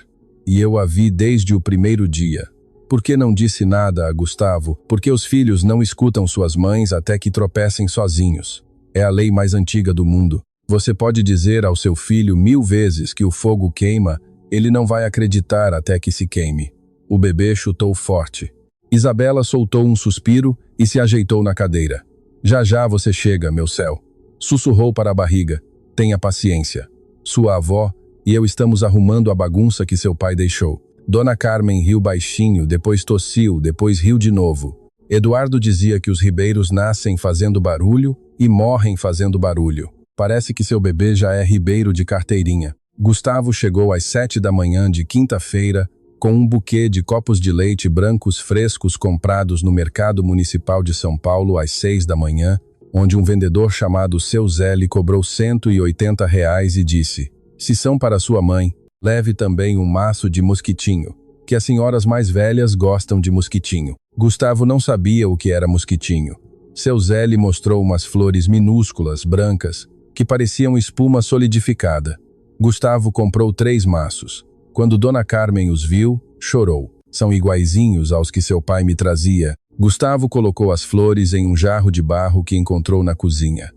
E eu a vi desde o primeiro dia. Por que não disse nada a Gustavo? Porque os filhos não escutam suas mães até que tropecem sozinhos. É a lei mais antiga do mundo. Você pode dizer ao seu filho 1000 vezes que o fogo queima, ele não vai acreditar até que se queime. O bebê chutou forte. Isabela soltou um suspiro e se ajeitou na cadeira. Já já você chega, meu céu. Sussurrou para a barriga. Tenha paciência. Sua avó e eu estamos arrumando a bagunça que seu pai deixou. Dona Carmen riu baixinho, depois tossiu, depois riu de novo. Eduardo dizia que os ribeiros nascem fazendo barulho e morrem fazendo barulho. Parece que seu bebê já é ribeiro de carteirinha. Gustavo chegou às 7 da manhã de quinta-feira com um buquê de copos de leite brancos frescos comprados no Mercado Municipal de São Paulo às 6 da manhã, onde um vendedor chamado Seu Zé lhe cobrou R$ 180 e disse: se são para sua mãe, leve também um maço de mosquitinho, que as senhoras mais velhas gostam de mosquitinho. Gustavo não sabia o que era mosquitinho. Seu Zé lhe mostrou umas flores minúsculas, brancas, que pareciam espuma solidificada. Gustavo comprou 3 maços. Quando Dona Carmen os viu, chorou. São iguaizinhos aos que seu pai me trazia. Gustavo colocou as flores em um jarro de barro que encontrou na cozinha.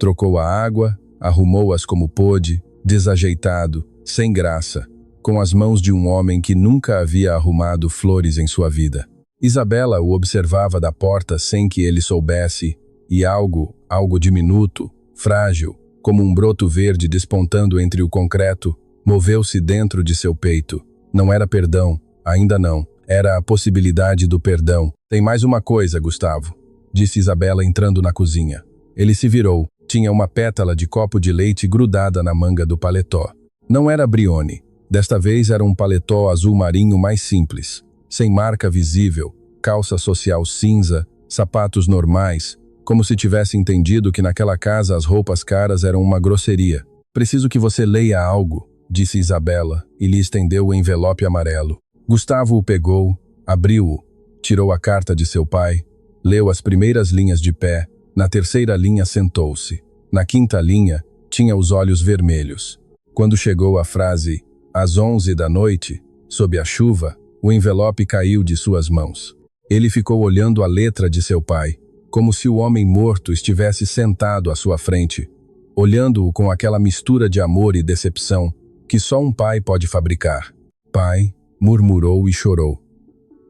Trocou a água, arrumou-as como pôde, desajeitado, sem graça, com as mãos de um homem que nunca havia arrumado flores em sua vida. Isabela o observava da porta sem que ele soubesse, e algo diminuto, frágil, como um broto verde despontando entre o concreto, moveu-se dentro de seu peito. Não era perdão, ainda não. Era a possibilidade do perdão. Tem mais uma coisa, Gustavo, disse Isabela entrando na cozinha. Ele se virou. Tinha uma pétala de copo de leite grudada na manga do paletó. Não era Brioni. Desta vez era um paletó azul marinho mais simples, sem marca visível, calça social cinza, sapatos normais, como se tivesse entendido que naquela casa as roupas caras eram uma grosseria. Preciso que você leia algo, disse Isabela, e lhe estendeu o envelope amarelo. Gustavo o pegou, abriu-o. Tirou a carta de seu pai, leu as primeiras linhas de pé, na terceira linha sentou-se. Na quinta linha, tinha os olhos vermelhos. Quando chegou a frase, às 11 da noite, sob a chuva, o envelope caiu de suas mãos. Ele ficou olhando a letra de seu pai, como se o homem morto estivesse sentado à sua frente, olhando-o com aquela mistura de amor e decepção que só um pai pode fabricar. Pai, murmurou e chorou.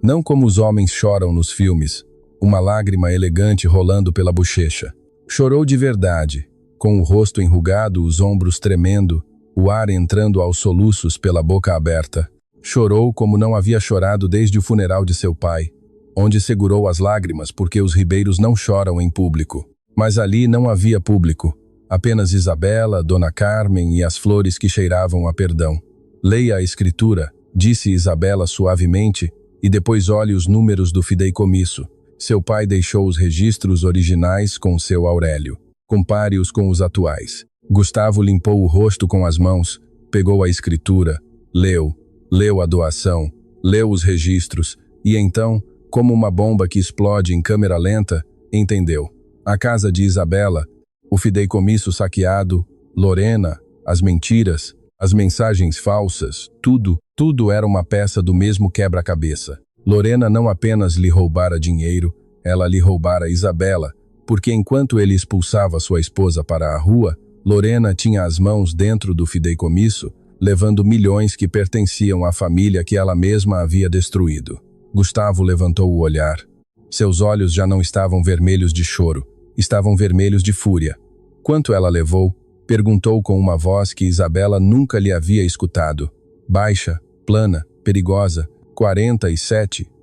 Não como os homens choram nos filmes, uma lágrima elegante rolando pela bochecha. Chorou de verdade, com o rosto enrugado, os ombros tremendo, o ar entrando aos soluços pela boca aberta. Chorou como não havia chorado desde o funeral de seu pai, onde segurou as lágrimas porque os ribeiros não choram em público. Mas ali não havia público, apenas Isabela, Dona Carmen e as flores que cheiravam a perdão. Leia a escritura, disse Isabela suavemente, e depois olhe os números do fideicomisso. Seu pai deixou os registros originais com seu Aurélio. Compare-os com os atuais. Gustavo limpou o rosto com as mãos, pegou a escritura, leu a doação, leu os registros, e então, como uma bomba que explode em câmera lenta, entendeu. A casa de Isabela, o fideicomisso saqueado, Lorena, as mentiras, as mensagens falsas, tudo era uma peça do mesmo quebra-cabeça. Lorena não apenas lhe roubara dinheiro, ela lhe roubara Isabela, porque enquanto ele expulsava sua esposa para a rua, Lorena tinha as mãos dentro do fideicomisso, levando milhões que pertenciam à família que ela mesma havia destruído. Gustavo levantou o olhar. Seus olhos já não estavam vermelhos de choro, estavam vermelhos de fúria. Quanto ela levou? Perguntou com uma voz que Isabela nunca lhe havia escutado. Baixa, plana, perigosa.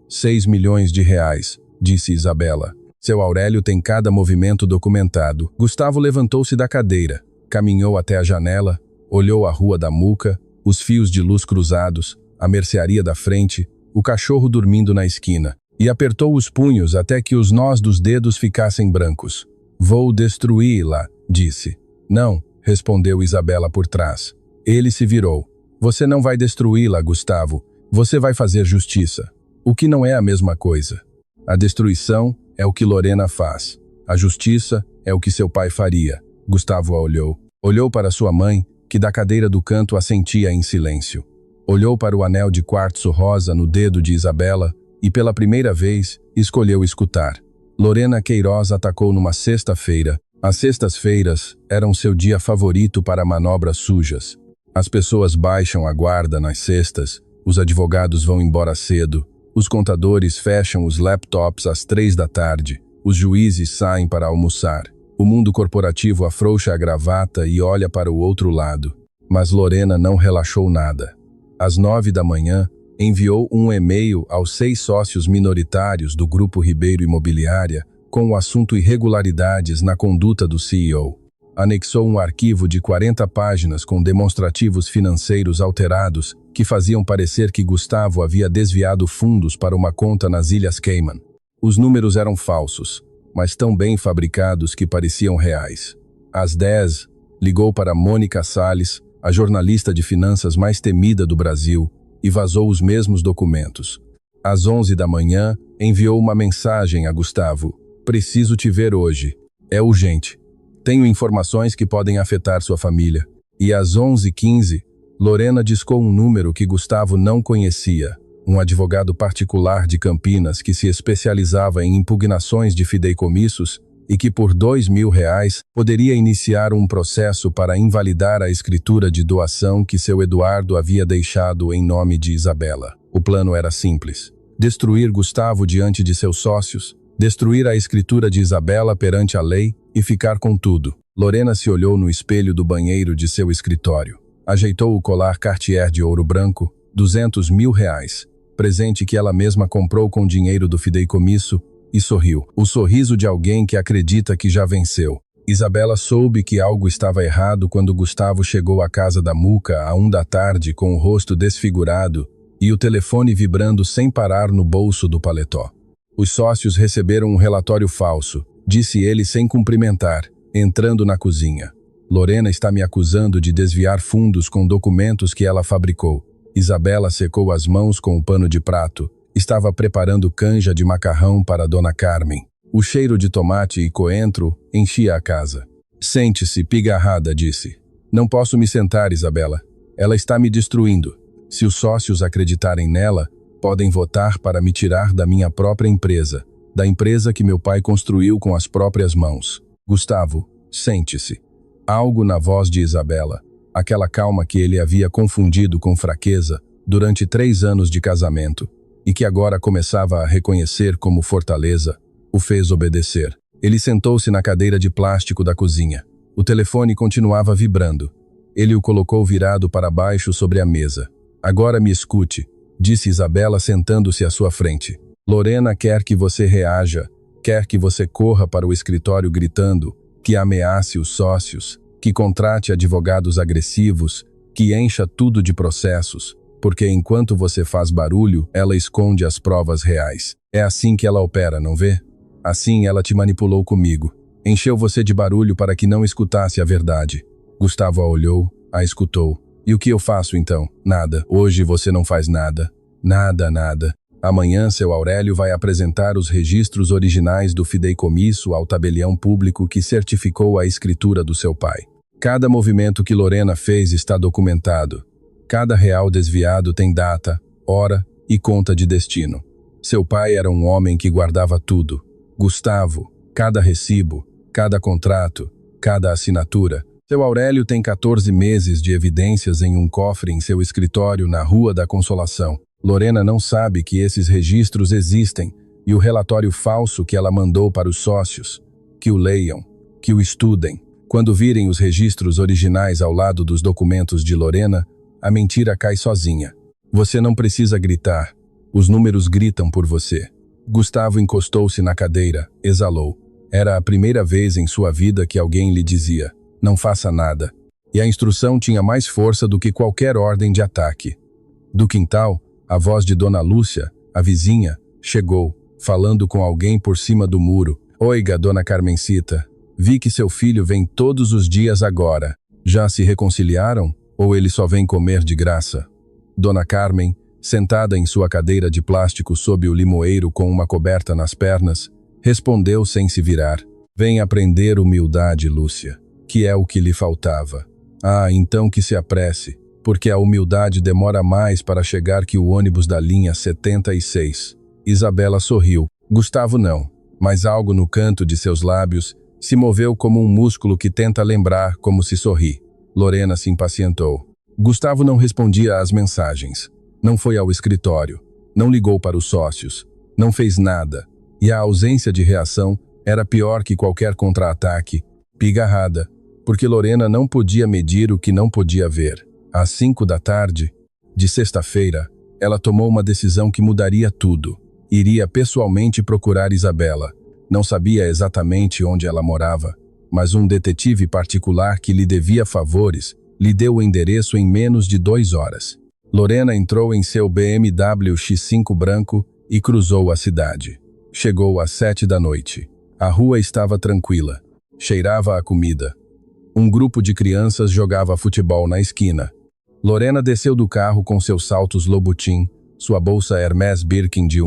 6 milhões de reais, disse Isabela. Seu Aurélio tem cada movimento documentado. Gustavo levantou-se da cadeira, caminhou até a janela, olhou a rua da Muca, os fios de luz cruzados, a mercearia da frente, o cachorro dormindo na esquina, e apertou os punhos até que os nós dos dedos ficassem brancos. Vou destruí-la, disse. Não, respondeu Isabela por trás. Ele se virou. Você não vai destruí-la, Gustavo. Você vai fazer justiça. O que não é a mesma coisa. A destruição é o que Lorena faz. A justiça é o que seu pai faria. Gustavo a olhou. Olhou para sua mãe, que da cadeira do canto assentia em silêncio. Olhou para o anel de quartzo rosa no dedo de Isabela e, pela primeira vez, escolheu escutar. Lorena Queiroz atacou numa sexta-feira. As sextas-feiras eram seu dia favorito para manobras sujas. As pessoas baixam a guarda nas sextas, os advogados vão embora cedo, os contadores fecham os laptops às 3 da tarde, os juízes saem para almoçar. O mundo corporativo afrouxa a gravata e olha para o outro lado. Mas Lorena não relaxou nada. Às 9 da manhã, enviou um e-mail aos 6 sócios minoritários do Grupo Ribeiro Imobiliária com o assunto irregularidades na conduta do CEO. Anexou um arquivo de 40 páginas com demonstrativos financeiros alterados que faziam parecer que Gustavo havia desviado fundos para uma conta nas Ilhas Cayman. Os números eram falsos, mas tão bem fabricados que pareciam reais. Às 10, ligou para Mônica Salles, a jornalista de finanças mais temida do Brasil, e vazou os mesmos documentos. Às 11 da manhã, enviou uma mensagem a Gustavo. Preciso te ver hoje. É urgente. Tenho informações que podem afetar sua família. E às 11h15, Lorena discou um número que Gustavo não conhecia. Um advogado particular de Campinas que se especializava em impugnações de fideicomissos e que por R$2.000 poderia iniciar um processo para invalidar a escritura de doação que seu Eduardo havia deixado em nome de Isabela. O plano era simples. Destruir Gustavo diante de seus sócios, destruir a escritura de Isabela perante a lei e ficar com tudo. Lorena se olhou no espelho do banheiro de seu escritório. Ajeitou o colar Cartier de ouro branco, R$200.000, presente que ela mesma comprou com dinheiro do fideicomisso, e sorriu. O sorriso de alguém que acredita que já venceu. Isabela soube que algo estava errado quando Gustavo chegou à casa da Muca à 1 da tarde com o rosto desfigurado e o telefone vibrando sem parar no bolso do paletó. Os sócios receberam um relatório falso, disse ele sem cumprimentar, entrando na cozinha. Lorena está me acusando de desviar fundos com documentos que ela fabricou. Isabela secou as mãos com o pano de prato. Estava preparando canja de macarrão para Dona Carmen. O cheiro de tomate e coentro enchia a casa. Sente-se, pigarrada, disse. Não posso me sentar, Isabela. Ela está me destruindo. Se os sócios acreditarem nela, podem votar para me tirar da minha própria empresa, da empresa que meu pai construiu com as próprias mãos. Gustavo, sente-se. Algo na voz de Isabela, aquela calma que ele havia confundido com fraqueza durante 3 anos de casamento e que agora começava a reconhecer como fortaleza, o fez obedecer. Ele sentou-se na cadeira de plástico da cozinha. O telefone continuava vibrando. Ele o colocou virado para baixo sobre a mesa. Agora me escute, disse Isabela sentando-se à sua frente. Lorena quer que você reaja, quer que você corra para o escritório gritando, que ameace os sócios, que contrate advogados agressivos, que encha tudo de processos, porque enquanto você faz barulho, ela esconde as provas reais. É assim que ela opera, não vê? Assim ela te manipulou comigo. Encheu você de barulho para que não escutasse a verdade. Gustavo a olhou, a escutou. E o que eu faço então? Nada. Hoje você não faz nada. Nada. Amanhã seu Aurélio vai apresentar os registros originais do fideicomisso ao tabelião público que certificou a escritura do seu pai. Cada movimento que Lorena fez está documentado. Cada real desviado tem data, hora e conta de destino. Seu pai era um homem que guardava tudo. Gustavo, cada recibo, cada contrato, cada assinatura. Seu Aurélio tem 14 meses de evidências em um cofre em seu escritório na Rua da Consolação. Lorena não sabe que esses registros existem e o relatório falso que ela mandou para os sócios. Que o leiam, que o estudem. Quando virem os registros originais ao lado dos documentos de Lorena, a mentira cai sozinha. Você não precisa gritar. Os números gritam por você. Gustavo encostou-se na cadeira, exalou. Era a primeira vez em sua vida que alguém lhe dizia, não faça nada. E a instrução tinha mais força do que qualquer ordem de ataque. Do quintal, a voz de Dona Lúcia, a vizinha, chegou, falando com alguém por cima do muro. Oiga, Dona Carmencita, vi que seu filho vem todos os dias agora. Já se reconciliaram? Ou ele só vem comer de graça? Dona Carmen, sentada em sua cadeira de plástico sob o limoeiro com uma coberta nas pernas, respondeu sem se virar. Vem aprender humildade, Lúcia, que é o que lhe faltava. Ah, então que se apresse, porque a humildade demora mais para chegar que o ônibus da linha 76. Isabela sorriu. Gustavo não, mas algo no canto de seus lábios se moveu como um músculo que tenta lembrar como se sorri. Lorena se impacientou. Gustavo não respondia às mensagens. Não foi ao escritório. Não ligou para os sócios. Não fez nada. E a ausência de reação era pior que qualquer contra-ataque. Pigarrada. Porque Lorena não podia medir o que não podia ver. Às 5 da tarde, de sexta-feira, ela tomou uma decisão que mudaria tudo. Iria pessoalmente procurar Isabela. Não sabia exatamente onde ela morava, mas um detetive particular que lhe devia favores lhe deu o endereço em menos de 2 horas. Lorena entrou em seu BMW X5 branco e cruzou a cidade. Chegou às 7 da noite. A rua estava tranquila. Cheirava a comida. Um grupo de crianças jogava futebol na esquina. Lorena desceu do carro com seus saltos Louboutin, sua bolsa Hermès Birkin de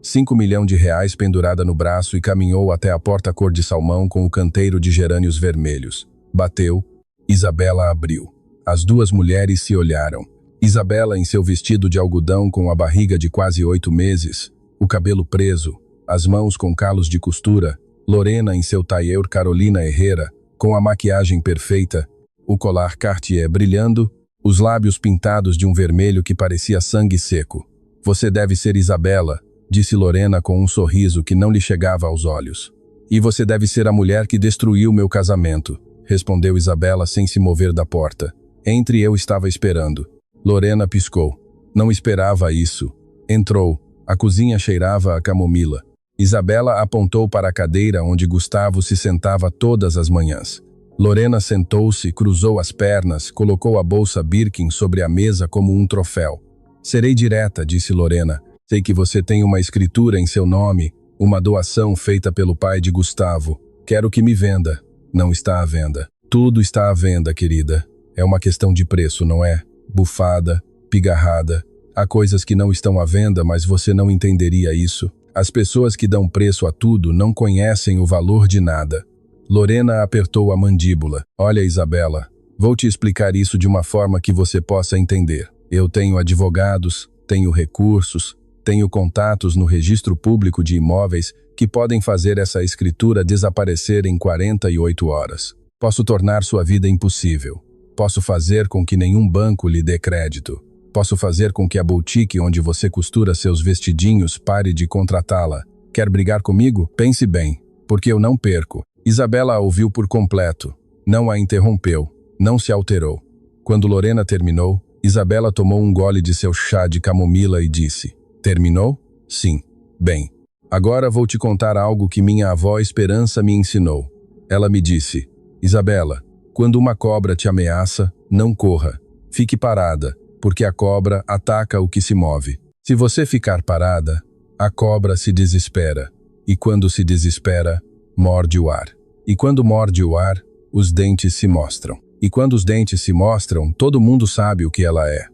5 milhões de reais pendurada no braço e caminhou até a porta cor de salmão com o canteiro de gerânios vermelhos. Bateu. Isabela abriu. As duas mulheres se olharam. Isabela em seu vestido de algodão com a barriga de quase 8 meses, o cabelo preso, as mãos com calos de costura. Lorena em seu tailleur Carolina Herrera, com a maquiagem perfeita, o colar Cartier brilhando, os lábios pintados de um vermelho que parecia sangue seco. Você deve ser Isabela, disse Lorena com um sorriso que não lhe chegava aos olhos. E você deve ser a mulher que destruiu meu casamento, respondeu Isabela sem se mover da porta. Entre e eu estava esperando. Lorena piscou. Não esperava isso. Entrou. A cozinha cheirava a camomila. Isabela apontou para a cadeira onde Gustavo se sentava todas as manhãs. Lorena sentou-se, cruzou as pernas, colocou a bolsa Birkin sobre a mesa como um troféu. Serei direta, disse Lorena. Sei que você tem uma escritura em seu nome, uma doação feita pelo pai de Gustavo. Quero que me venda. Não está à venda. Tudo está à venda, querida. É uma questão de preço, não é? Bufada, pigarrada. Há coisas que não estão à venda, mas você não entenderia isso. As pessoas que dão preço a tudo não conhecem o valor de nada. Lorena apertou a mandíbula. Olha, Isabela, vou te explicar isso de uma forma que você possa entender. Eu tenho advogados, tenho recursos, tenho contatos no registro público de imóveis que podem fazer essa escritura desaparecer em 48 horas. Posso tornar sua vida impossível. Posso fazer com que nenhum banco lhe dê crédito. Posso fazer com que a boutique onde você costura seus vestidinhos pare de contratá-la. Quer brigar comigo? Pense bem, porque eu não perco. Isabela a ouviu por completo. Não a interrompeu. Não se alterou. Quando Lorena terminou, Isabela tomou um gole de seu chá de camomila e disse: Terminou? Sim. Bem, agora vou te contar algo que minha avó Esperança me ensinou. Ela me disse: Isabela, quando uma cobra te ameaça, não corra. Fique parada, porque a cobra ataca o que se move. Se você ficar parada, a cobra se desespera. E quando se desespera, morde o ar. E quando morde o ar, os dentes se mostram. E quando os dentes se mostram, todo mundo sabe o que ela é.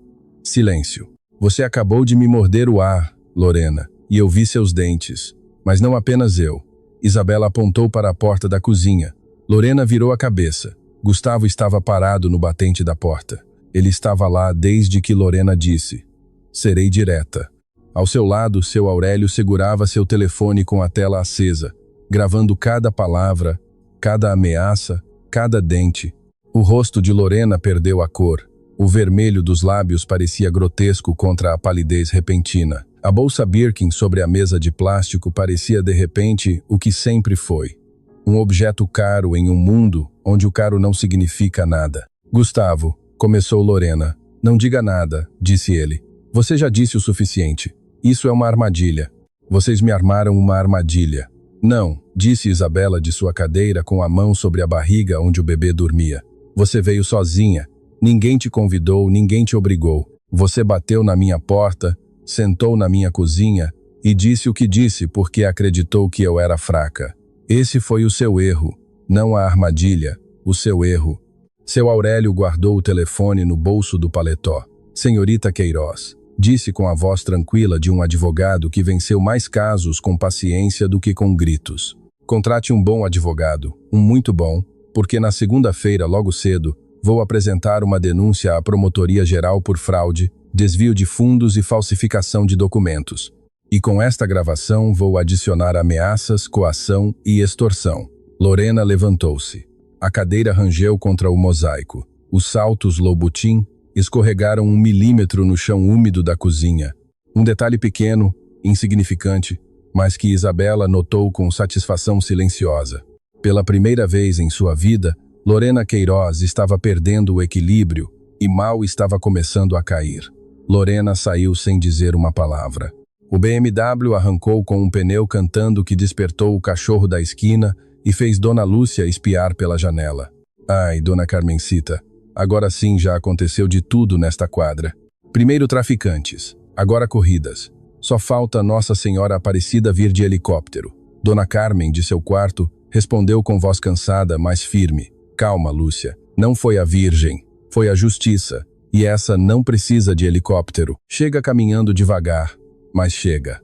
Silêncio. Você acabou de me morder o ar, Lorena, e eu vi seus dentes. Mas não apenas eu. Isabela apontou para a porta da cozinha. Lorena virou a cabeça. Gustavo estava parado no batente da porta. Ele estava lá desde que Lorena disse: Serei direta. Ao seu lado, seu Aurélio segurava seu telefone com a tela acesa, gravando cada palavra, cada ameaça, cada dente. O rosto de Lorena perdeu a cor. O vermelho dos lábios parecia grotesco contra a palidez repentina. A bolsa Birkin sobre a mesa de plástico parecia de repente o que sempre foi. Um objeto caro em um mundo onde o caro não significa nada. Gustavo, começou Lorena. Não diga nada, disse ele. Você já disse o suficiente. Isso é uma armadilha. Vocês me armaram uma armadilha. Não, disse Isabela de sua cadeira com a mão sobre a barriga onde o bebê dormia. Você veio sozinha. Ninguém te convidou, ninguém te obrigou. Você bateu na minha porta, sentou na minha cozinha e disse o que disse porque acreditou que eu era fraca. Esse foi o seu erro, não a armadilha, o seu erro. Seu Aurélio guardou o telefone no bolso do paletó. Senhorita Queiroz, disse com a voz tranquila de um advogado que venceu mais casos com paciência do que com gritos. Contrate um bom advogado, um muito bom, porque na segunda-feira, logo cedo, vou apresentar uma denúncia à Promotoria Geral por fraude, desvio de fundos e falsificação de documentos. E com esta gravação vou adicionar ameaças, coação e extorsão. Lorena levantou-se. A cadeira rangeu contra o mosaico. Os saltos Louboutin escorregaram 1 milímetro no chão úmido da cozinha. Um detalhe pequeno, insignificante, mas que Isabela notou com satisfação silenciosa. Pela primeira vez em sua vida, Lorena Queiroz estava perdendo o equilíbrio e mal estava começando a cair. Lorena saiu sem dizer uma palavra. O BMW arrancou com um pneu cantando que despertou o cachorro da esquina e fez Dona Lúcia espiar pela janela. Ai, Dona Carmencita, agora sim já aconteceu de tudo nesta quadra. Primeiro traficantes, agora corridas. Só falta Nossa Senhora Aparecida vir de helicóptero. Dona Carmen, de seu quarto, respondeu com voz cansada, mas firme. Calma, Lúcia, não foi a Virgem, foi a Justiça. E essa não precisa de helicóptero. Chega caminhando devagar, mas chega.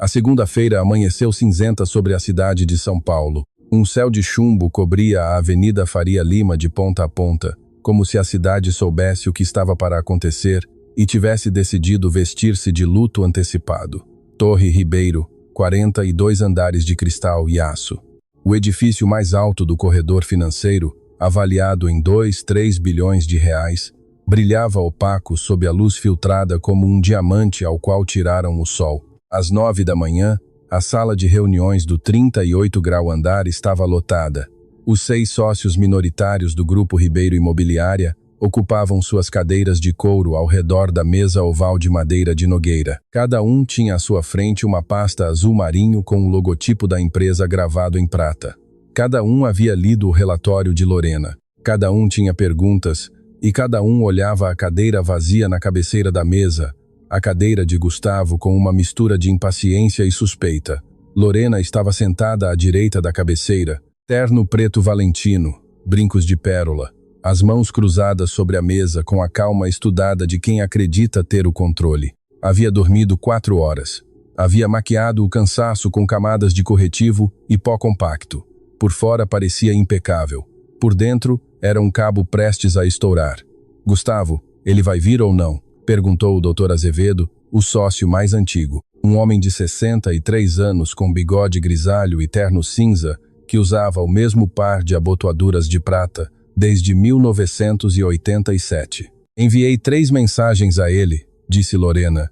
A segunda-feira amanheceu cinzenta sobre a cidade de São Paulo. Um céu de chumbo cobria a Avenida Faria Lima de ponta a ponta, como se a cidade soubesse o que estava para acontecer e tivesse decidido vestir-se de luto antecipado. Torre Ribeiro, 42 andares de cristal e aço. O edifício mais alto do corredor financeiro, avaliado em 2-3 bilhões de reais, brilhava opaco sob a luz filtrada como um diamante ao qual tiraram o sol. Às 9 da manhã, a sala de reuniões do 38 grau andar estava lotada. Os 6 sócios minoritários do Grupo Ribeiro Imobiliária ocupavam suas cadeiras de couro ao redor da mesa oval de madeira de Nogueira. Cada um tinha à sua frente uma pasta azul marinho com o logotipo da empresa gravado em prata. Cada um havia lido o relatório de Lorena. Cada um tinha perguntas, e cada um olhava a cadeira vazia na cabeceira da mesa, a cadeira de Gustavo com uma mistura de impaciência e suspeita. Lorena estava sentada à direita da cabeceira, terno preto valentino, brincos de pérola, as mãos cruzadas sobre a mesa com a calma estudada de quem acredita ter o controle. Havia dormido 4 horas. Havia maquiado o cansaço com camadas de corretivo e pó compacto. Por fora parecia impecável. Por dentro, era um cabo prestes a estourar. Gustavo, ele vai vir ou não? Perguntou o Dr. Azevedo, o sócio mais antigo. Um homem de 63 anos com bigode grisalho e terno cinza, que usava o mesmo par de abotoaduras de prata desde 1987. Enviei 3 mensagens a ele, disse Lorena.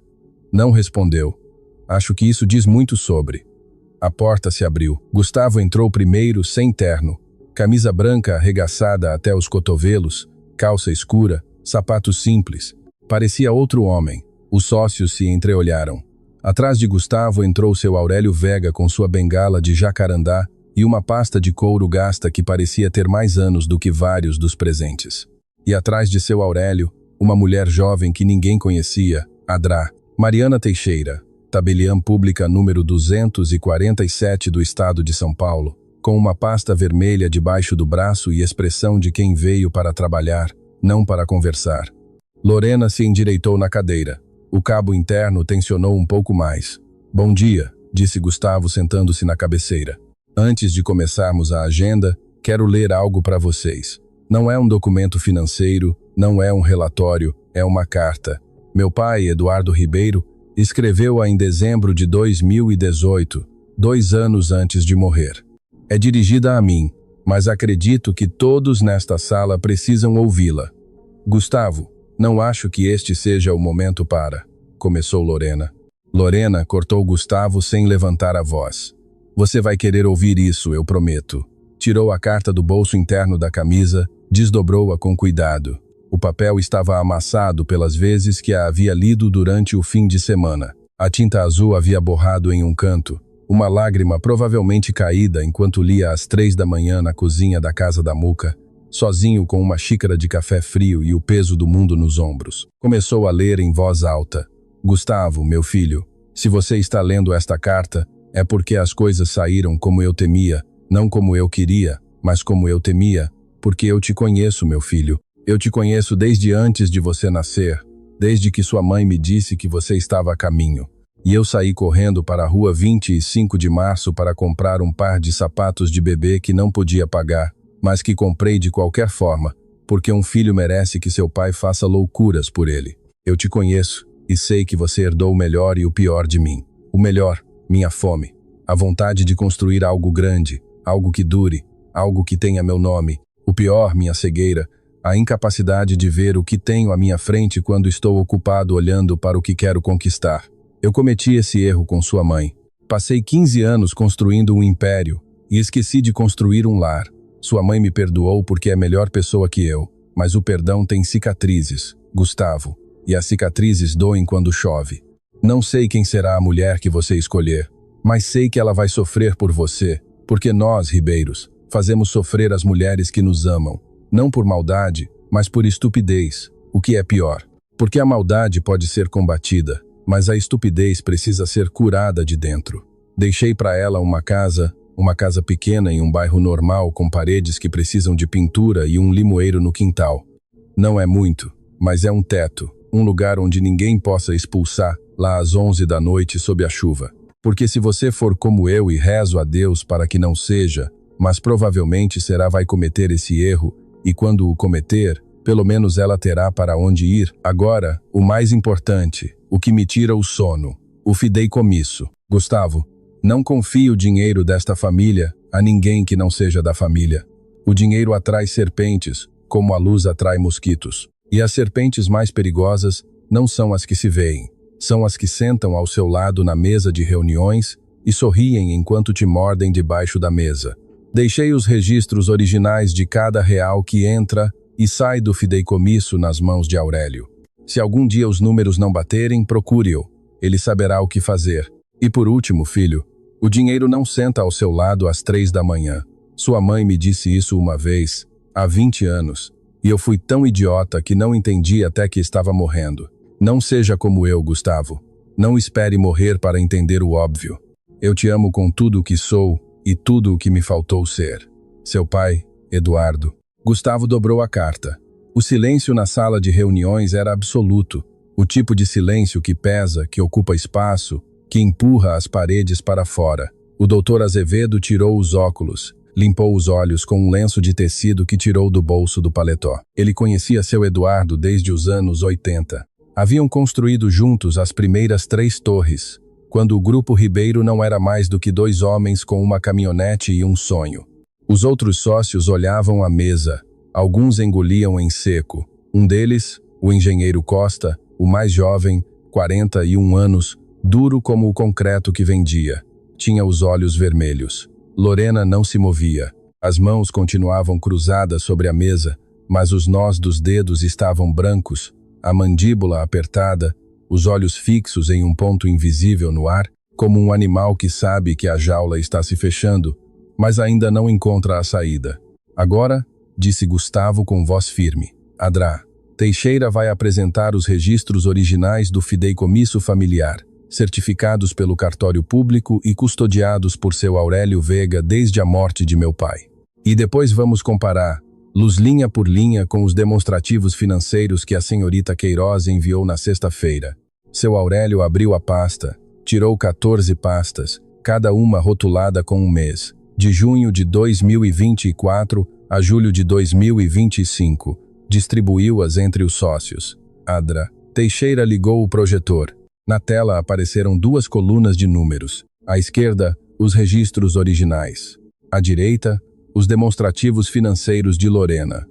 Não respondeu. Acho que isso diz muito sobre. A porta se abriu. Gustavo entrou primeiro sem terno. Camisa branca arregaçada até os cotovelos, calça escura, sapatos simples. Parecia outro homem. Os sócios se entreolharam. Atrás de Gustavo entrou seu Aurélio Vega com sua bengala de jacarandá e uma pasta de couro gasta que parecia ter mais anos do que vários dos presentes. E atrás de seu Aurélio, uma mulher jovem que ninguém conhecia, Adrá, Mariana Teixeira, tabeliã pública número 247 do estado de São Paulo, com uma pasta vermelha debaixo do braço e expressão de quem veio para trabalhar, não para conversar. Lorena se endireitou na cadeira. O cabo interno tensionou um pouco mais. Bom dia, disse Gustavo sentando-se na cabeceira. Antes de começarmos a agenda, quero ler algo para vocês. Não é um documento financeiro, não é um relatório, é uma carta. Meu pai, Eduardo Ribeiro, escreveu-a em dezembro de 2018, 2 anos antes de morrer. É dirigida a mim, mas acredito que todos nesta sala precisam ouvi-la. Gustavo, não acho que este seja o momento para... Começou Lorena. Lorena cortou Gustavo sem levantar a voz. Você vai querer ouvir isso, eu prometo. Tirou a carta do bolso interno da camisa, desdobrou-a com cuidado. O papel estava amassado pelas vezes que a havia lido durante o fim de semana. A tinta azul havia borrado em um canto. Uma lágrima provavelmente caída enquanto lia às 3 da manhã na cozinha da casa da Muca, sozinho com uma xícara de café frio e o peso do mundo nos ombros. Começou a ler em voz alta. Gustavo, meu filho, se você está lendo esta carta, é porque as coisas saíram como eu temia, não como eu queria, mas como eu temia, porque eu te conheço, meu filho. Eu te conheço desde antes de você nascer, desde que sua mãe me disse que você estava a caminho. E eu saí correndo para a rua 25 de março para comprar um par de sapatos de bebê que não podia pagar, mas que comprei de qualquer forma, porque um filho merece que seu pai faça loucuras por ele. Eu te conheço e sei que você herdou o melhor e o pior de mim. O melhor, minha fome, a vontade de construir algo grande, algo que dure, algo que tenha meu nome. O pior, minha cegueira, a incapacidade de ver o que tenho à minha frente quando estou ocupado olhando para o que quero conquistar. Eu cometi esse erro com sua mãe. Passei 15 anos construindo um império e esqueci de construir um lar. Sua mãe me perdoou porque é melhor pessoa que eu, mas o perdão tem cicatrizes, Gustavo, e as cicatrizes doem quando chove. Não sei quem será a mulher que você escolher, mas sei que ela vai sofrer por você, porque nós, ribeiros, fazemos sofrer as mulheres que nos amam. Não por maldade, mas por estupidez, o que é pior. Porque a maldade pode ser combatida, mas a estupidez precisa ser curada de dentro. Deixei para ela uma casa pequena em um bairro normal com paredes que precisam de pintura e um limoeiro no quintal. Não é muito, mas é um teto, um lugar onde ninguém possa expulsar lá às 11 da noite sob a chuva. Porque se você for como eu e rezo a Deus para que não seja, mas provavelmente vai cometer esse erro, e quando o cometer, pelo menos ela terá para onde ir. Agora, o mais importante, o que me tira o sono, o fideicomisso. Gustavo, não confie o dinheiro desta família a ninguém que não seja da família. O dinheiro atrai serpentes, como a luz atrai mosquitos. E as serpentes mais perigosas não são as que se veem, são as que sentam ao seu lado na mesa de reuniões e sorriem enquanto te mordem debaixo da mesa. Deixei os registros originais de cada real que entra e sai do fideicomisso nas mãos de Aurélio. Se algum dia os números não baterem, procure-o. Ele saberá o que fazer. E por último, filho, o dinheiro não senta ao seu lado às 3 da manhã. Sua mãe me disse isso uma vez, há 20 anos, e eu fui tão idiota que não entendi até que estava morrendo. Não seja como eu, Gustavo. Não espere morrer para entender o óbvio. Eu te amo com tudo o que sou e tudo o que me faltou ser. Seu pai, Eduardo. Gustavo dobrou a carta. O silêncio na sala de reuniões era absoluto. O tipo de silêncio que pesa, que ocupa espaço, que empurra as paredes para fora. O doutor Azevedo tirou os óculos, limpou os olhos com um lenço de tecido que tirou do bolso do paletó. Ele conhecia seu Eduardo desde os anos 80. Haviam construído juntos as primeiras 3 torres, quando o Grupo Ribeiro não era mais do que 2 homens com uma caminhonete e um sonho. Os outros sócios olhavam a mesa, alguns engoliam em seco. Um deles, o engenheiro Costa, o mais jovem, 41 anos, duro como o concreto que vendia. Tinha os olhos vermelhos. Lorena não se movia. As mãos continuavam cruzadas sobre a mesa, mas os nós dos dedos estavam brancos, a mandíbula apertada, os olhos fixos em um ponto invisível no ar, como um animal que sabe que a jaula está se fechando, mas ainda não encontra a saída. Agora, disse Gustavo com voz firme, Adrá, Teixeira vai apresentar os registros originais do fideicomisso familiar, certificados pelo cartório público e custodiados por seu Aurélio Veiga desde a morte de meu pai. E depois vamos comparar, luz linha por linha, com os demonstrativos financeiros que a senhorita Queiroz enviou na sexta-feira. Seu Aurélio abriu a pasta, tirou 14 pastas, cada uma rotulada com um mês, de junho de 2024 a julho de 2025. Distribuiu-as entre os sócios. Adra. Teixeira ligou o projetor. Na tela apareceram 2 colunas de números. À esquerda, os registros originais. À direita, os demonstrativos financeiros de Lorena.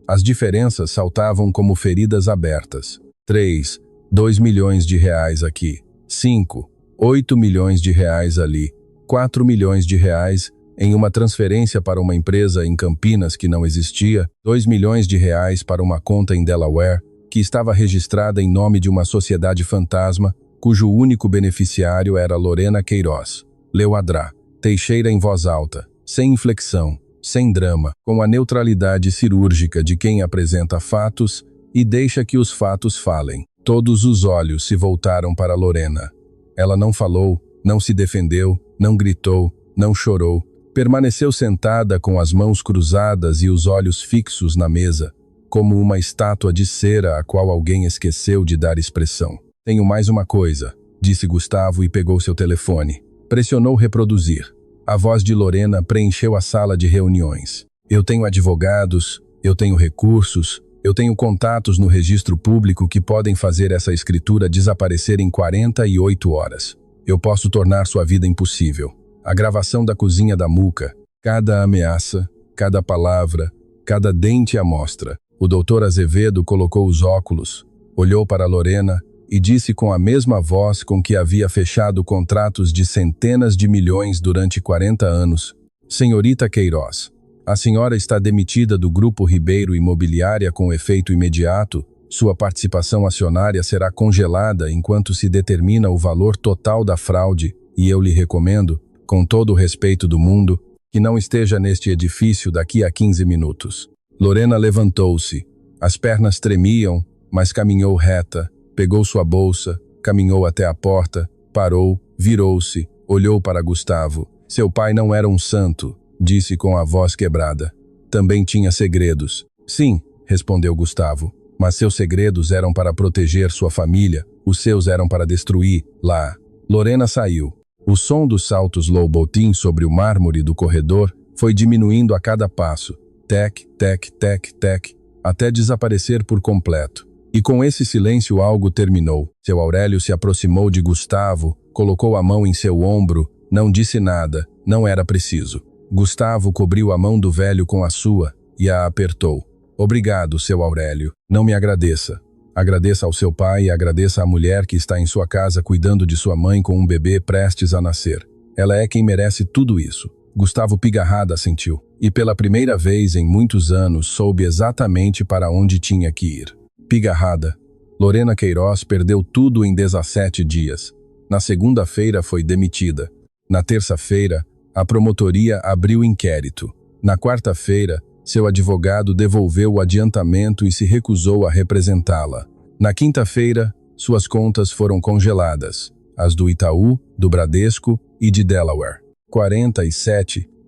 As diferenças saltavam como feridas abertas. 3, 2 milhões de reais aqui. 5, 8 milhões de reais ali. 4 milhões de reais em uma transferência para uma empresa em Campinas que não existia. 2 milhões de reais para uma conta em Delaware, que estava registrada em nome de uma sociedade fantasma, cujo único beneficiário era Lorena Queiroz. Leu Adrá. Teixeira em voz alta, sem inflexão, sem drama, com a neutralidade cirúrgica de quem apresenta fatos e deixa que os fatos falem. Todos os olhos se voltaram para Lorena. Ela não falou, não se defendeu, não gritou, não chorou. Permaneceu sentada com as mãos cruzadas e os olhos fixos na mesa, como uma estátua de cera a qual alguém esqueceu de dar expressão. Tenho mais uma coisa, disse Gustavo e pegou seu telefone. Pressionou reproduzir. A voz de Lorena preencheu a sala de reuniões. Eu tenho advogados, eu tenho recursos, eu tenho contatos no registro público que podem fazer essa escritura desaparecer em 48 horas. Eu posso tornar sua vida impossível. A gravação da cozinha da Muca, cada ameaça, cada palavra, cada dente à mostra. O doutor Azevedo colocou os óculos, olhou para Lorena e disse com a mesma voz com que havia fechado contratos de centenas de milhões durante 40 anos. Senhorita Queiroz, a senhora está demitida do Grupo Ribeiro Imobiliária com efeito imediato. Sua participação acionária será congelada enquanto se determina o valor total da fraude e eu lhe recomendo, com todo o respeito do mundo, que não esteja neste edifício daqui a 15 minutos. Lorena levantou-se. As pernas tremiam, mas caminhou reta, pegou sua bolsa, caminhou até a porta, parou, virou-se, olhou para Gustavo. Seu pai não era um santo, disse com a voz quebrada. Também tinha segredos. Sim, respondeu Gustavo, mas seus segredos eram para proteger sua família, os seus eram para destruir, lá. Lorena saiu. O som dos saltos Low-Botin sobre o mármore do corredor foi diminuindo a cada passo, tec, tec, tec, tec, até desaparecer por completo. E com esse silêncio algo terminou. Seu Aurélio se aproximou de Gustavo, colocou a mão em seu ombro, não disse nada, não era preciso. Gustavo cobriu a mão do velho com a sua e a apertou. Obrigado, seu Aurélio, não me agradeça. Agradeça ao seu pai e agradeça à mulher que está em sua casa cuidando de sua mãe com um bebê prestes a nascer. Ela é quem merece tudo isso. Gustavo Pigarrada assentiu. E pela primeira vez em muitos anos soube exatamente para onde tinha que ir. Pigarrada. Lorena Queiroz perdeu tudo em 17 dias. Na segunda-feira foi demitida. Na terça-feira, a promotoria abriu inquérito. Na quarta-feira, seu advogado devolveu o adiantamento e se recusou a representá-la. Na quinta-feira, suas contas foram congeladas, as do Itaú, do Bradesco e de Delaware.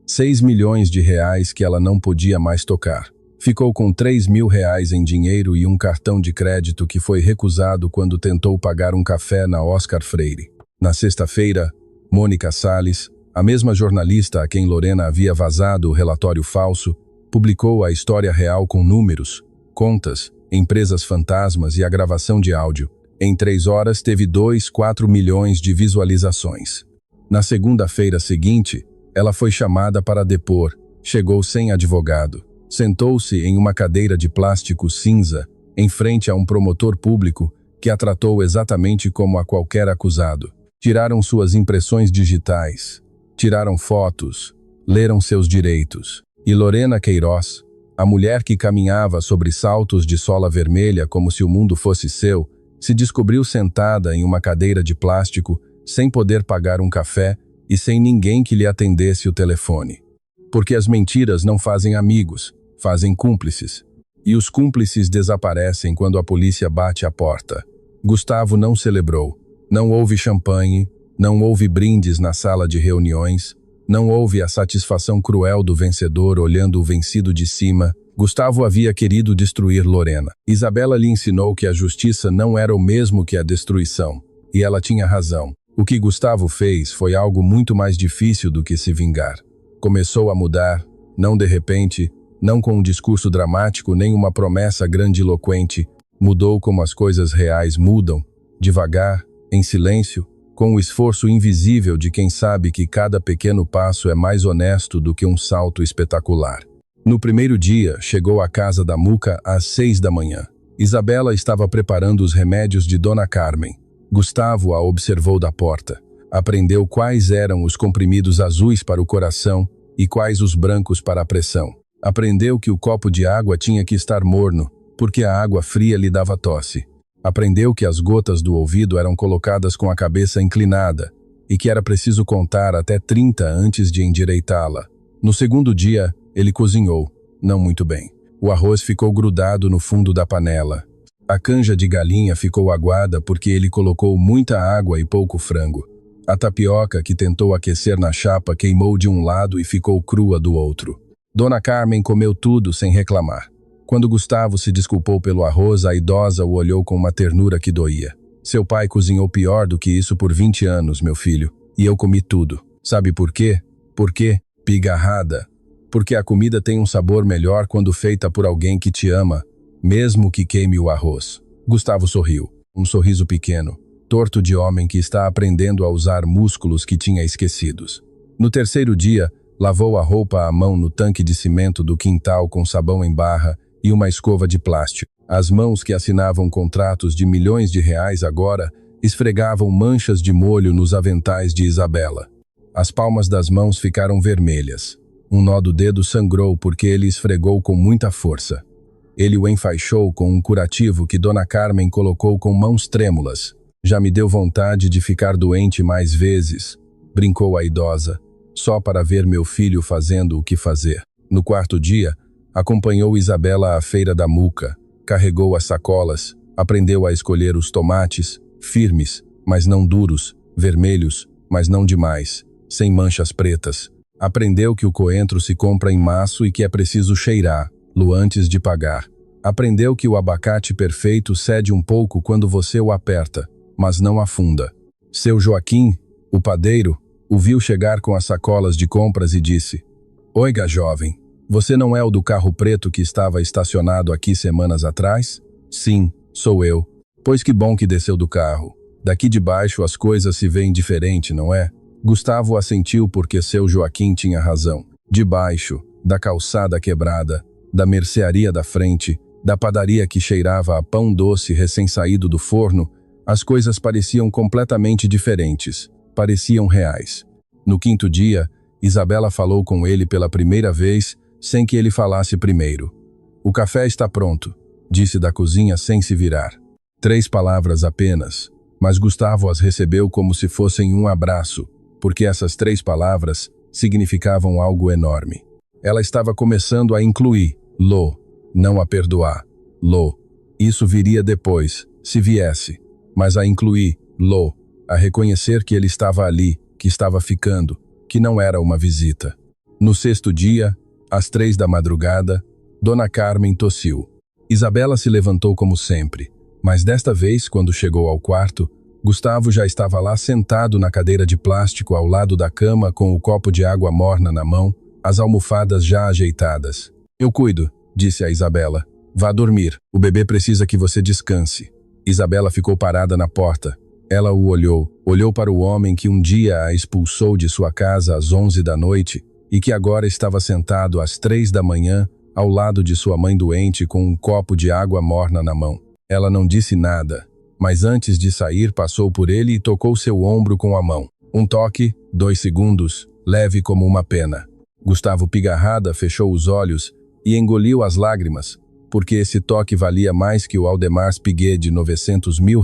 6 milhões de reais que ela não podia mais tocar. Ficou com R$ 3.000 em dinheiro e um cartão de crédito que foi recusado quando tentou pagar um café na Oscar Freire. Na sexta-feira, Mônica Salles, a mesma jornalista a quem Lorena havia vazado o relatório falso, publicou a história real com números, contas, empresas fantasmas e a gravação de áudio. Em 3 horas teve 2,4 milhões de visualizações. Na segunda-feira seguinte, ela foi chamada para depor, chegou sem advogado. Sentou-se em uma cadeira de plástico cinza, em frente a um promotor público que a tratou exatamente como a qualquer acusado. Tiraram suas impressões digitais, tiraram fotos, leram seus direitos. E Lorena Queiroz, a mulher que caminhava sobre saltos de sola vermelha como se o mundo fosse seu, se descobriu sentada em uma cadeira de plástico, sem poder pagar um café e sem ninguém que lhe atendesse o telefone. Porque as mentiras não fazem amigos, fazem cúmplices. E os cúmplices desaparecem quando a polícia bate à porta. Gustavo não celebrou. Não houve champanhe, não houve brindes na sala de reuniões, não houve a satisfação cruel do vencedor olhando o vencido de cima. Gustavo havia querido destruir Lorena. Isabela lhe ensinou que a justiça não era o mesmo que a destruição, e ela tinha razão. O que Gustavo fez foi algo muito mais difícil do que se vingar. Começou a mudar, não de repente, não com um discurso dramático nem uma promessa grandiloquente. Mudou como as coisas reais mudam, devagar, em silêncio, com o esforço invisível de quem sabe que cada pequeno passo é mais honesto do que um salto espetacular. No primeiro dia, chegou à casa da Muca às 6 da manhã. Isabela estava preparando os remédios de Dona Carmen. Gustavo a observou da porta. Aprendeu quais eram os comprimidos azuis para o coração e quais os brancos para a pressão. Aprendeu que o copo de água tinha que estar morno, porque a água fria lhe dava tosse. Aprendeu que as gotas do ouvido eram colocadas com a cabeça inclinada e que era preciso contar até 30 antes de endireitá-la. No segundo dia, ele cozinhou, não muito bem. O arroz ficou grudado no fundo da panela. A canja de galinha ficou aguada porque ele colocou muita água e pouco frango. A tapioca que tentou aquecer na chapa queimou de um lado e ficou crua do outro. Dona Carmen comeu tudo sem reclamar. Quando Gustavo se desculpou pelo arroz, a idosa o olhou com uma ternura que doía. Seu pai cozinhou pior do que isso por 20 anos, meu filho, e eu comi tudo. Sabe por quê? Por quê? Pigarrada. Porque a comida tem um sabor melhor quando feita por alguém que te ama, mesmo que queime o arroz. Gustavo sorriu, um sorriso pequeno, torto de homem que está aprendendo a usar músculos que tinha esquecidos. No terceiro dia, lavou a roupa à mão no tanque de cimento do quintal com sabão em barra e uma escova de plástico. As mãos que assinavam contratos de milhões de reais agora esfregavam manchas de molho nos aventais de Isabela. As palmas das mãos ficaram vermelhas. Um nó do dedo sangrou porque ele esfregou com muita força. Ele o enfaixou com um curativo que Dona Carmen colocou com mãos trêmulas. Já me deu vontade de ficar doente mais vezes, brincou a idosa, só para ver meu filho fazendo o que fazer. No quarto dia, acompanhou Isabela à feira da Muca, carregou as sacolas, aprendeu a escolher os tomates, firmes, mas não duros, vermelhos, mas não demais, sem manchas pretas. Aprendeu que o coentro se compra em maço e que é preciso cheirar-lo antes de pagar. Aprendeu que o abacate perfeito cede um pouco quando você o aperta, mas não afunda. Seu Joaquim, o padeiro, o viu chegar com as sacolas de compras e disse: "Oiga, jovem, você não é o do carro preto que estava estacionado aqui semanas atrás?" "Sim, sou eu." "Pois que bom que desceu do carro. Daqui de baixo as coisas se veem diferente, não é?" Gustavo assentiu porque seu Joaquim tinha razão. De baixo, da calçada quebrada, da mercearia da frente, da padaria que cheirava a pão doce recém-saído do forno, as coisas pareciam completamente diferentes, pareciam reais. No quinto dia, Isabela falou com ele pela primeira vez, sem que ele falasse primeiro. "O café está pronto", disse da cozinha sem se virar. 3 palavras apenas, mas Gustavo as recebeu como se fossem um abraço, porque essas 3 palavras significavam algo enorme. Ela estava começando a incluir-lo, não a perdoar-lo. Isso viria depois, se viesse, mas a incluir-lo, a reconhecer que ele estava ali, que estava ficando, que não era uma visita. No sexto dia, às 3 da madrugada, Dona Carmen tossiu. Isabela se levantou como sempre, mas desta vez, quando chegou ao quarto, Gustavo já estava lá sentado na cadeira de plástico ao lado da cama com o copo de água morna na mão, as almofadas já ajeitadas. Eu cuido, disse a Isabela. Vá dormir, o bebê precisa que você descanse. Isabela ficou parada na porta. Ela o olhou para o homem que um dia a expulsou de sua casa às 11 da noite e que agora estava sentado às 3 da manhã ao lado de sua mãe doente com um copo de água morna na mão. Ela não disse nada, mas antes de sair passou por ele e tocou seu ombro com a mão. Um toque, 2 segundos, leve como uma pena. Gustavo Pigarrada fechou os olhos e engoliu as lágrimas, porque esse toque valia mais que o Aldemar Piguet de R$900 mil,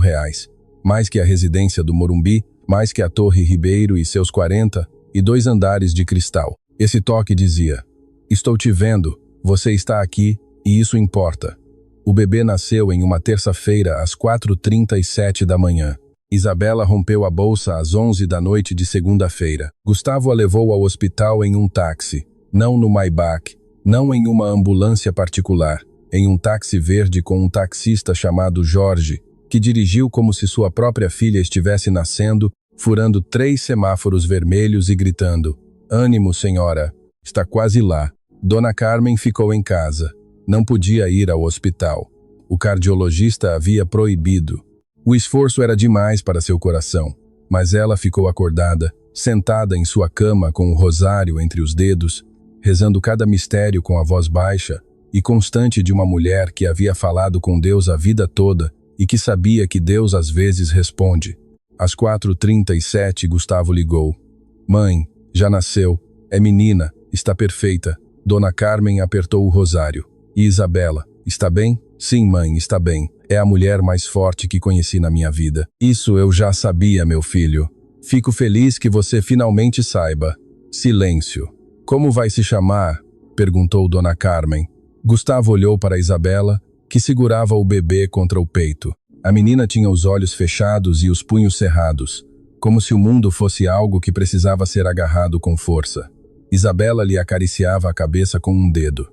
mais que a residência do Morumbi, mais que a Torre Ribeiro e seus 42 andares de cristal. Esse toque dizia: estou te vendo, você está aqui e isso importa. O bebê nasceu em uma terça-feira às 4h37 da manhã. Isabela rompeu a bolsa às 11 da noite de segunda-feira. Gustavo a levou ao hospital em um táxi, não no Maybach, não em uma ambulância particular, em um táxi verde com um taxista chamado Jorge, que dirigiu como se sua própria filha estivesse nascendo, furando 3 semáforos vermelhos e gritando: ânimo, senhora, está quase lá. Dona Carmen ficou em casa. Não podia ir ao hospital. O cardiologista havia proibido. O esforço era demais para seu coração, mas ela ficou acordada, sentada em sua cama com o rosário entre os dedos, rezando cada mistério com a voz baixa e constante de uma mulher que havia falado com Deus a vida toda e que sabia que Deus às vezes responde. Às 4h37, Gustavo ligou. Mãe, já nasceu, é menina, está perfeita. Dona Carmen apertou o rosário. E Isabela, está bem? Sim, mãe, está bem. É a mulher mais forte que conheci na minha vida. Isso eu já sabia, meu filho. Fico feliz que você finalmente saiba. Silêncio. Como vai se chamar? Perguntou Dona Carmen. Gustavo olhou para Isabela, que segurava o bebê contra o peito. A menina tinha os olhos fechados e os punhos cerrados, como se o mundo fosse algo que precisava ser agarrado com força. Isabela lhe acariciava a cabeça com um dedo.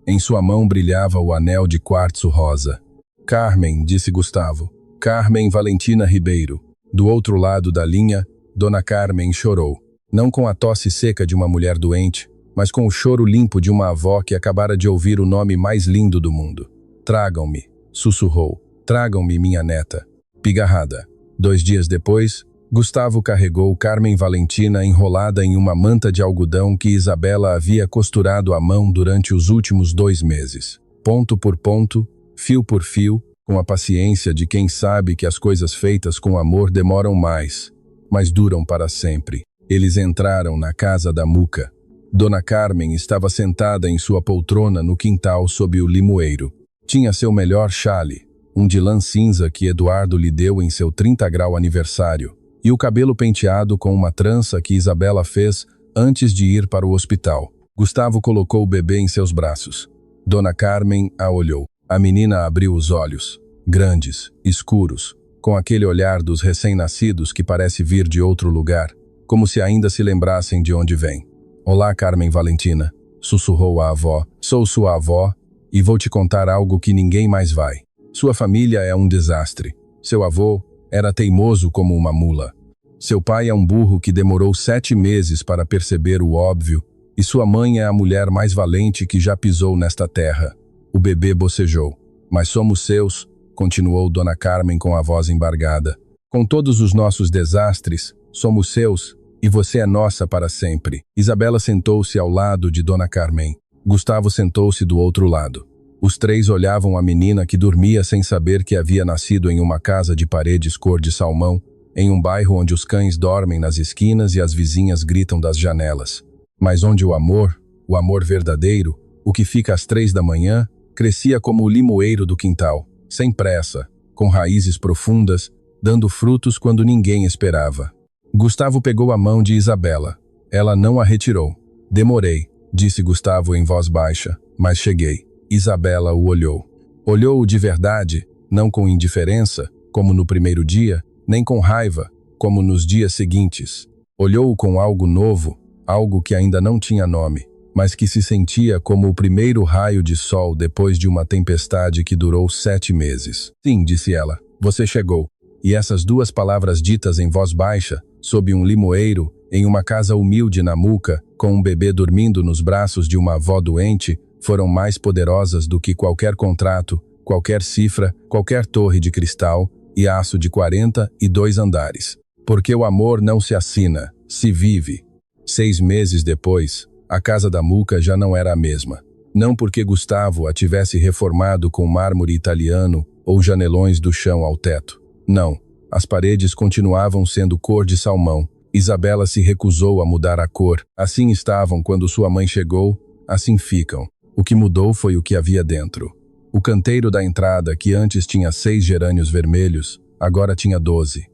Em sua mão brilhava o anel de quartzo rosa. Carmen, disse Gustavo. Carmen Valentina Ribeiro. Do outro lado da linha, Dona Carmen chorou. Não com a tosse seca de uma mulher doente, mas com o choro limpo de uma avó que acabara de ouvir o nome mais lindo do mundo. Tragam-me, sussurrou. Tragam-me minha neta. Pigarrada. 2 dias depois, Gustavo carregou Carmen Valentina enrolada em uma manta de algodão que Isabela havia costurado à mão durante os últimos 2 meses. Ponto por ponto, fio por fio, com a paciência de quem sabe que as coisas feitas com amor demoram mais, mas duram para sempre. Eles entraram na casa da Muca. Dona Carmen estava sentada em sua poltrona no quintal sob o limoeiro. Tinha seu melhor chale, um de lã cinza que Eduardo lhe deu em seu 30-grau aniversário, e o cabelo penteado com uma trança que Isabela fez antes de ir para o hospital. Gustavo colocou o bebê em seus braços. Dona Carmen a olhou. A menina abriu os olhos, grandes, escuros, com aquele olhar dos recém-nascidos que parece vir de outro lugar, como se ainda se lembrassem de onde vem. Olá, Carmen Valentina, sussurrou a avó. Sou sua avó e vou te contar algo que ninguém mais vai. Sua família é um desastre. Seu avô era teimoso como uma mula. Seu pai é um burro que demorou 7 meses para perceber o óbvio, e sua mãe é a mulher mais valente que já pisou nesta terra. O bebê bocejou. Mas somos seus, continuou Dona Carmen com a voz embargada. Com todos os nossos desastres, somos seus, e você é nossa para sempre. Isabela sentou-se ao lado de Dona Carmen. Gustavo sentou-se do outro lado. Os 3 olhavam a menina que dormia sem saber que havia nascido em uma casa de paredes cor de salmão, em um bairro onde os cães dormem nas esquinas e as vizinhas gritam das janelas. Mas onde o amor verdadeiro, o que fica às 3 da manhã, crescia como o limoeiro do quintal, sem pressa, com raízes profundas, dando frutos quando ninguém esperava. Gustavo pegou a mão de Isabela. Ela não a retirou. Demorei, disse Gustavo em voz baixa, mas cheguei. Isabela o olhou. Olhou-o de verdade, não com indiferença, como no primeiro dia, nem com raiva, como nos dias seguintes. Olhou-o com algo novo, algo que ainda não tinha nome. mas que se sentia como o primeiro raio de sol depois de uma tempestade que durou 7 meses. Sim, disse ela, você chegou. E essas duas palavras ditas em voz baixa, sob um limoeiro, em uma casa humilde na Muca, com um bebê dormindo nos braços de uma avó doente, foram mais poderosas do que qualquer contrato, qualquer cifra, qualquer torre de cristal e aço de 42 andares. Porque o amor não se assina, se vive. 6 meses depois, a casa da Muca já não era a mesma. Não porque Gustavo a tivesse reformado com mármore italiano ou janelões do chão ao teto. Não, as paredes continuavam sendo cor de salmão. Isabela se recusou a mudar a cor. Assim estavam quando sua mãe chegou, assim ficam. O que mudou foi o que havia dentro. O canteiro da entrada, que antes tinha 6 gerânios vermelhos, agora tinha 12.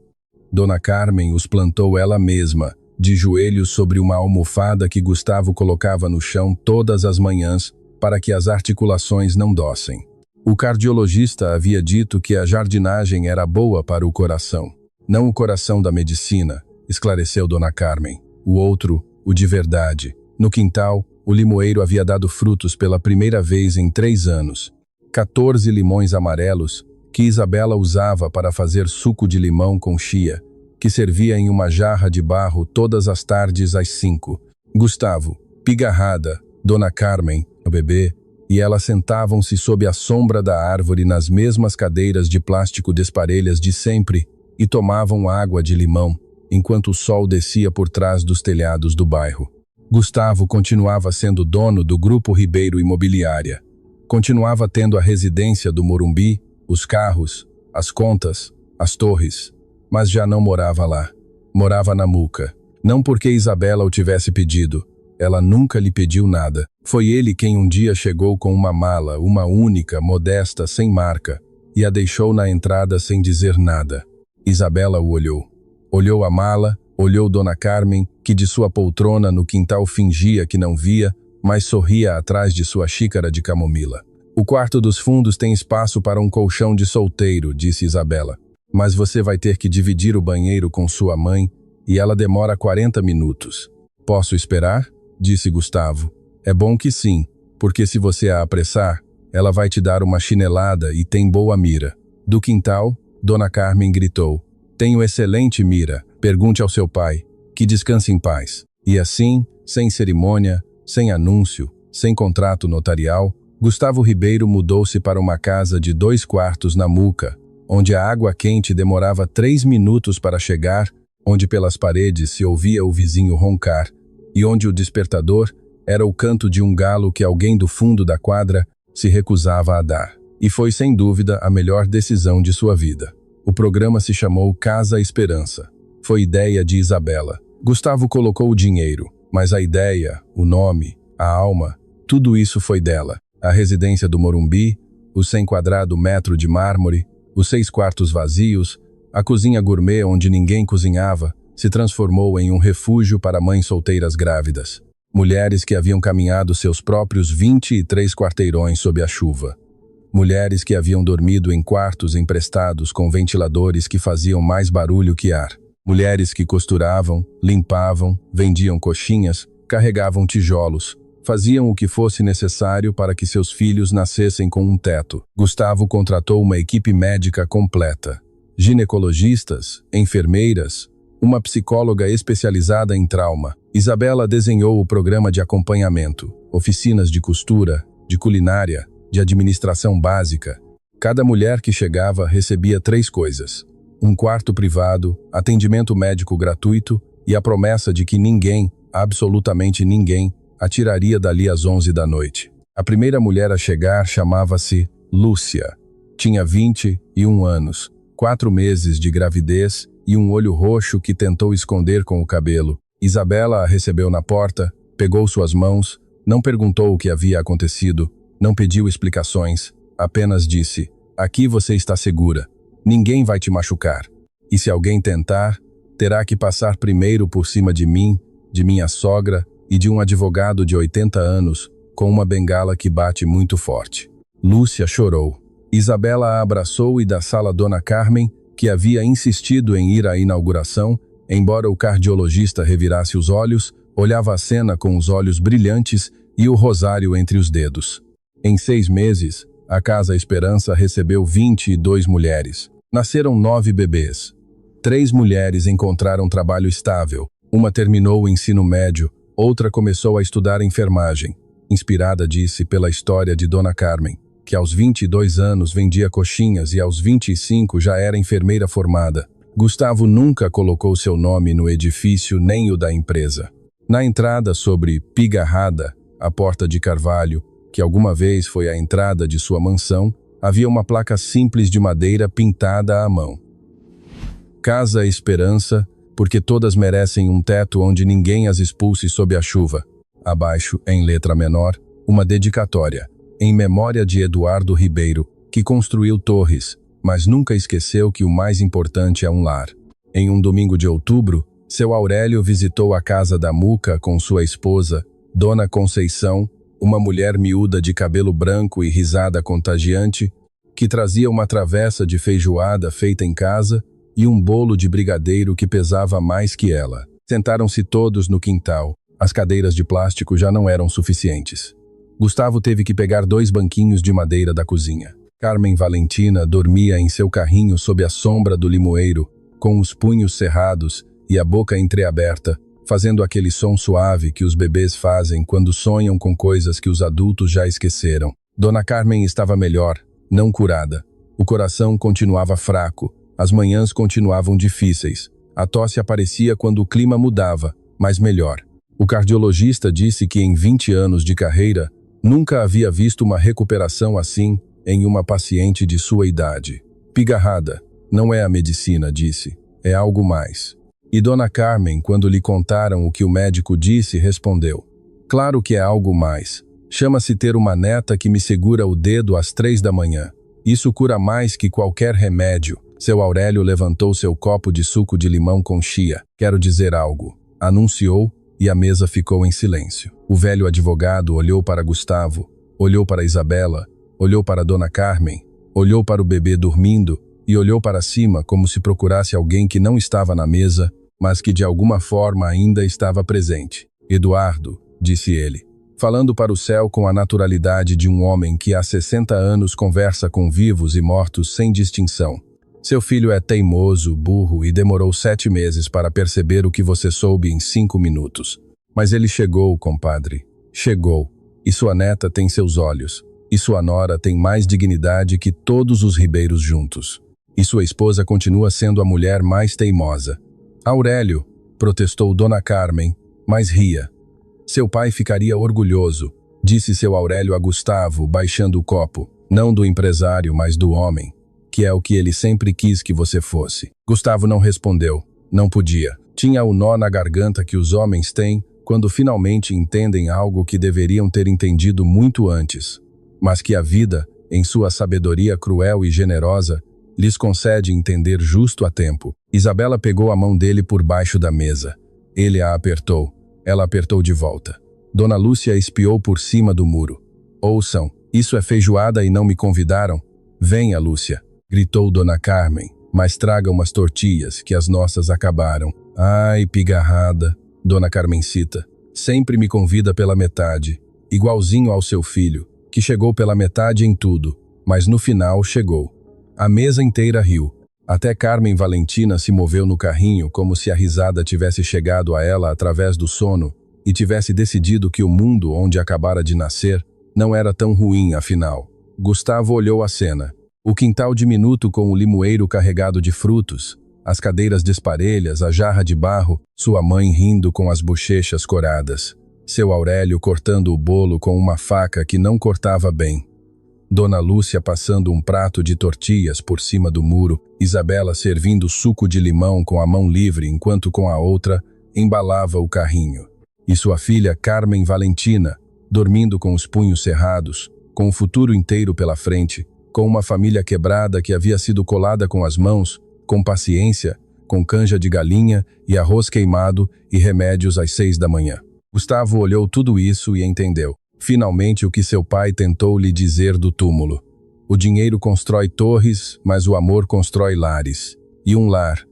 Dona Carmen os plantou ela mesma, de joelhos sobre uma almofada que Gustavo colocava no chão todas as manhãs para que as articulações não dossem. O cardiologista havia dito que a jardinagem era boa para o coração. Não o coração da medicina, esclareceu Dona Carmen. O outro, o de verdade. No quintal, o limoeiro havia dado frutos pela primeira vez em 3 anos. 14 limões amarelos, que Isabela usava para fazer suco de limão com chia, que servia em uma jarra de barro todas as tardes às 5. Gustavo, pigarrada, Dona Carmen, o bebê, e ela sentavam-se sob a sombra da árvore nas mesmas cadeiras de plástico desparelhas de sempre e tomavam água de limão, enquanto o sol descia por trás dos telhados do bairro. Gustavo continuava sendo dono do Grupo Ribeiro Imobiliária. Continuava tendo a residência do Morumbi, os carros, as contas, as torres, mas já não morava lá. Morava na Muca. Não porque Isabela o tivesse pedido. Ela nunca lhe pediu nada. Foi ele quem um dia chegou com uma mala, uma única, modesta, sem marca, e a deixou na entrada sem dizer nada. Isabela o olhou. Olhou a mala, olhou Dona Carmen, que de sua poltrona no quintal fingia que não via, mas sorria atrás de sua xícara de camomila. O quarto dos fundos tem espaço para um colchão de solteiro, disse Isabela. Mas você vai ter que dividir o banheiro com sua mãe e ela demora 40 minutos. Posso esperar? Disse Gustavo. É bom que sim, porque se você a apressar, ela vai te dar uma chinelada e tem boa mira. Do quintal, Dona Carmen gritou. Tenho excelente mira, pergunte ao seu pai, que descanse em paz. E assim, sem cerimônia, sem anúncio, sem contrato notarial, Gustavo Ribeiro mudou-se para uma casa de 2 quartos na Muca, onde a água quente demorava 3 minutos para chegar, onde pelas paredes se ouvia o vizinho roncar, e onde o despertador era o canto de um galo que alguém do fundo da quadra se recusava a dar. E foi sem dúvida a melhor decisão de sua vida. O programa se chamou Casa Esperança. Foi ideia de Isabela. Gustavo colocou o dinheiro, mas a ideia, o nome, a alma, tudo isso foi dela. A residência do Morumbi, o 100 quadrado metro de mármore, os 6 quartos vazios, a cozinha gourmet onde ninguém cozinhava, se transformou em um refúgio para mães solteiras grávidas. Mulheres que haviam caminhado seus próprios 23 quarteirões sob a chuva. Mulheres que haviam dormido em quartos emprestados com ventiladores que faziam mais barulho que ar. Mulheres que costuravam, limpavam, vendiam coxinhas, carregavam tijolos, faziam o que fosse necessário para que seus filhos nascessem com um teto. Gustavo contratou uma equipe médica completa. Ginecologistas, enfermeiras, uma psicóloga especializada em trauma. Isabela desenhou o programa de acompanhamento, oficinas de costura, de culinária, de administração básica. Cada mulher que chegava recebia 3 coisas: um quarto privado, atendimento médico gratuito e a promessa de que ninguém, absolutamente ninguém, a tiraria dali às 11 da noite. A primeira mulher a chegar chamava-se Lúcia. Tinha 21 anos, 4 meses de gravidez e um olho roxo que tentou esconder com o cabelo. Isabela a recebeu na porta, pegou suas mãos, não perguntou o que havia acontecido, não pediu explicações, apenas disse: aqui você está segura, ninguém vai te machucar. E se alguém tentar, terá que passar primeiro por cima de mim, de minha sogra e de um advogado de 80 anos, com uma bengala que bate muito forte. Lúcia chorou. Isabela a abraçou e da sala Dona Carmen, que havia insistido em ir à inauguração, embora o cardiologista revirasse os olhos, olhava a cena com os olhos brilhantes e o rosário entre os dedos. Em 6 meses, a Casa Esperança recebeu 22 mulheres. Nasceram 9 bebês. 3 mulheres encontraram trabalho estável. Uma terminou o ensino médio, outra começou a estudar enfermagem. Inspirada, disse, pela história de Dona Carmen, que aos 22 anos vendia coxinhas e aos 25 já era enfermeira formada. Gustavo nunca colocou seu nome no edifício nem o da empresa. Na entrada sobre Pigarrada, a porta de carvalho, que alguma vez foi a entrada de sua mansão, havia uma placa simples de madeira pintada à mão. Casa Esperança, porque todas merecem um teto onde ninguém as expulse sob a chuva. Abaixo, em letra menor, uma dedicatória, em memória de Eduardo Ribeiro, que construiu torres, mas nunca esqueceu que o mais importante é um lar. Em um domingo de outubro, seu Aurélio visitou a casa da Muca com sua esposa, Dona Conceição, uma mulher miúda de cabelo branco e risada contagiante, que trazia uma travessa de feijoada feita em casa e um bolo de brigadeiro que pesava mais que ela. Sentaram-se todos no quintal. As cadeiras de plástico já não eram suficientes. Gustavo teve que pegar 2 banquinhos de madeira da cozinha. Carmen Valentina dormia em seu carrinho sob a sombra do limoeiro, com os punhos cerrados e a boca entreaberta, fazendo aquele som suave que os bebês fazem quando sonham com coisas que os adultos já esqueceram. Dona Carmen estava melhor, não curada. O coração continuava fraco, as manhãs continuavam difíceis. A tosse aparecia quando o clima mudava, mas melhor. O cardiologista disse que em 20 anos de carreira, nunca havia visto uma recuperação assim em uma paciente de sua idade. Pigarrada, não é a medicina, disse, é algo mais. E Dona Carmen, quando lhe contaram o que o médico disse, respondeu: claro que é algo mais. Chama-se ter uma neta que me segura o dedo às 3 da manhã. Isso cura mais que qualquer remédio. Seu Aurélio levantou seu copo de suco de limão com chia. Quero dizer algo, anunciou, e a mesa ficou em silêncio. O velho advogado olhou para Gustavo, olhou para Isabela, olhou para Dona Carmen, olhou para o bebê dormindo e olhou para cima como se procurasse alguém que não estava na mesa, mas que de alguma forma ainda estava presente. Eduardo, disse ele, falando para o céu com a naturalidade de um homem que há 60 anos conversa com vivos e mortos sem distinção. Seu filho é teimoso, burro e demorou 7 meses para perceber o que você soube em 5 minutos. Mas ele chegou, compadre. Chegou. E sua neta tem seus olhos. E sua nora tem mais dignidade que todos os ribeiros juntos. E sua esposa continua sendo a mulher mais teimosa. Aurélio, protestou Dona Carmen, mas ria. Seu pai ficaria orgulhoso, disse seu Aurélio a Gustavo, baixando o copo. Não do empresário, mas do homem, que é o que ele sempre quis que você fosse. Gustavo não respondeu. Não podia. Tinha o nó na garganta que os homens têm quando finalmente entendem algo que deveriam ter entendido muito antes, mas que a vida, em sua sabedoria cruel e generosa, lhes concede entender justo a tempo. Isabela pegou a mão dele por baixo da mesa. Ele a apertou. Ela apertou de volta. Dona Lúcia espiou por cima do muro. Ouçam, isso é feijoada e não me convidaram? Venha, Lúcia, gritou Dona Carmen, mas traga umas tortilhas, que as nossas acabaram. Ai, pigarrada, Dona Carmencita, sempre me convida pela metade, igualzinho ao seu filho, que chegou pela metade em tudo, mas no final chegou. A mesa inteira riu. Até Carmen Valentina se moveu no carrinho como se a risada tivesse chegado a ela através do sono e tivesse decidido que o mundo onde acabara de nascer não era tão ruim, afinal. Gustavo olhou a cena. O quintal diminuto com o limoeiro carregado de frutos, as cadeiras desparelhas, a jarra de barro, sua mãe rindo com as bochechas coradas, seu Aurélio cortando o bolo com uma faca que não cortava bem. Dona Lúcia passando um prato de tortilhas por cima do muro, Isabela servindo suco de limão com a mão livre enquanto com a outra embalava o carrinho. E sua filha Carmen Valentina, dormindo com os punhos cerrados, com o futuro inteiro pela frente, com uma família quebrada que havia sido colada com as mãos, com paciência, com canja de galinha e arroz queimado e remédios às 6 da manhã. Gustavo olhou tudo isso e entendeu. Finalmente o que seu pai tentou lhe dizer do túmulo. O dinheiro constrói torres, mas o amor constrói lares. E um lar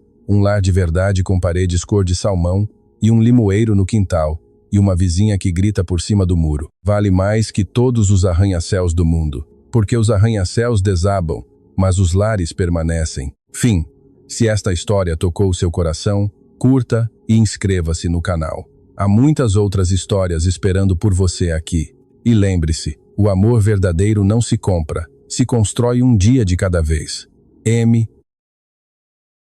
de verdade com paredes cor de salmão, e um limoeiro no quintal, e uma vizinha que grita por cima do muro. Vale mais que todos os arranha-céus do mundo, porque os arranha-céus desabam, mas os lares permanecem. Fim. Se esta história tocou seu coração, curta e inscreva-se no canal. Há muitas outras histórias esperando por você aqui. E lembre-se, o amor verdadeiro não se compra, se constrói um dia de cada vez. M.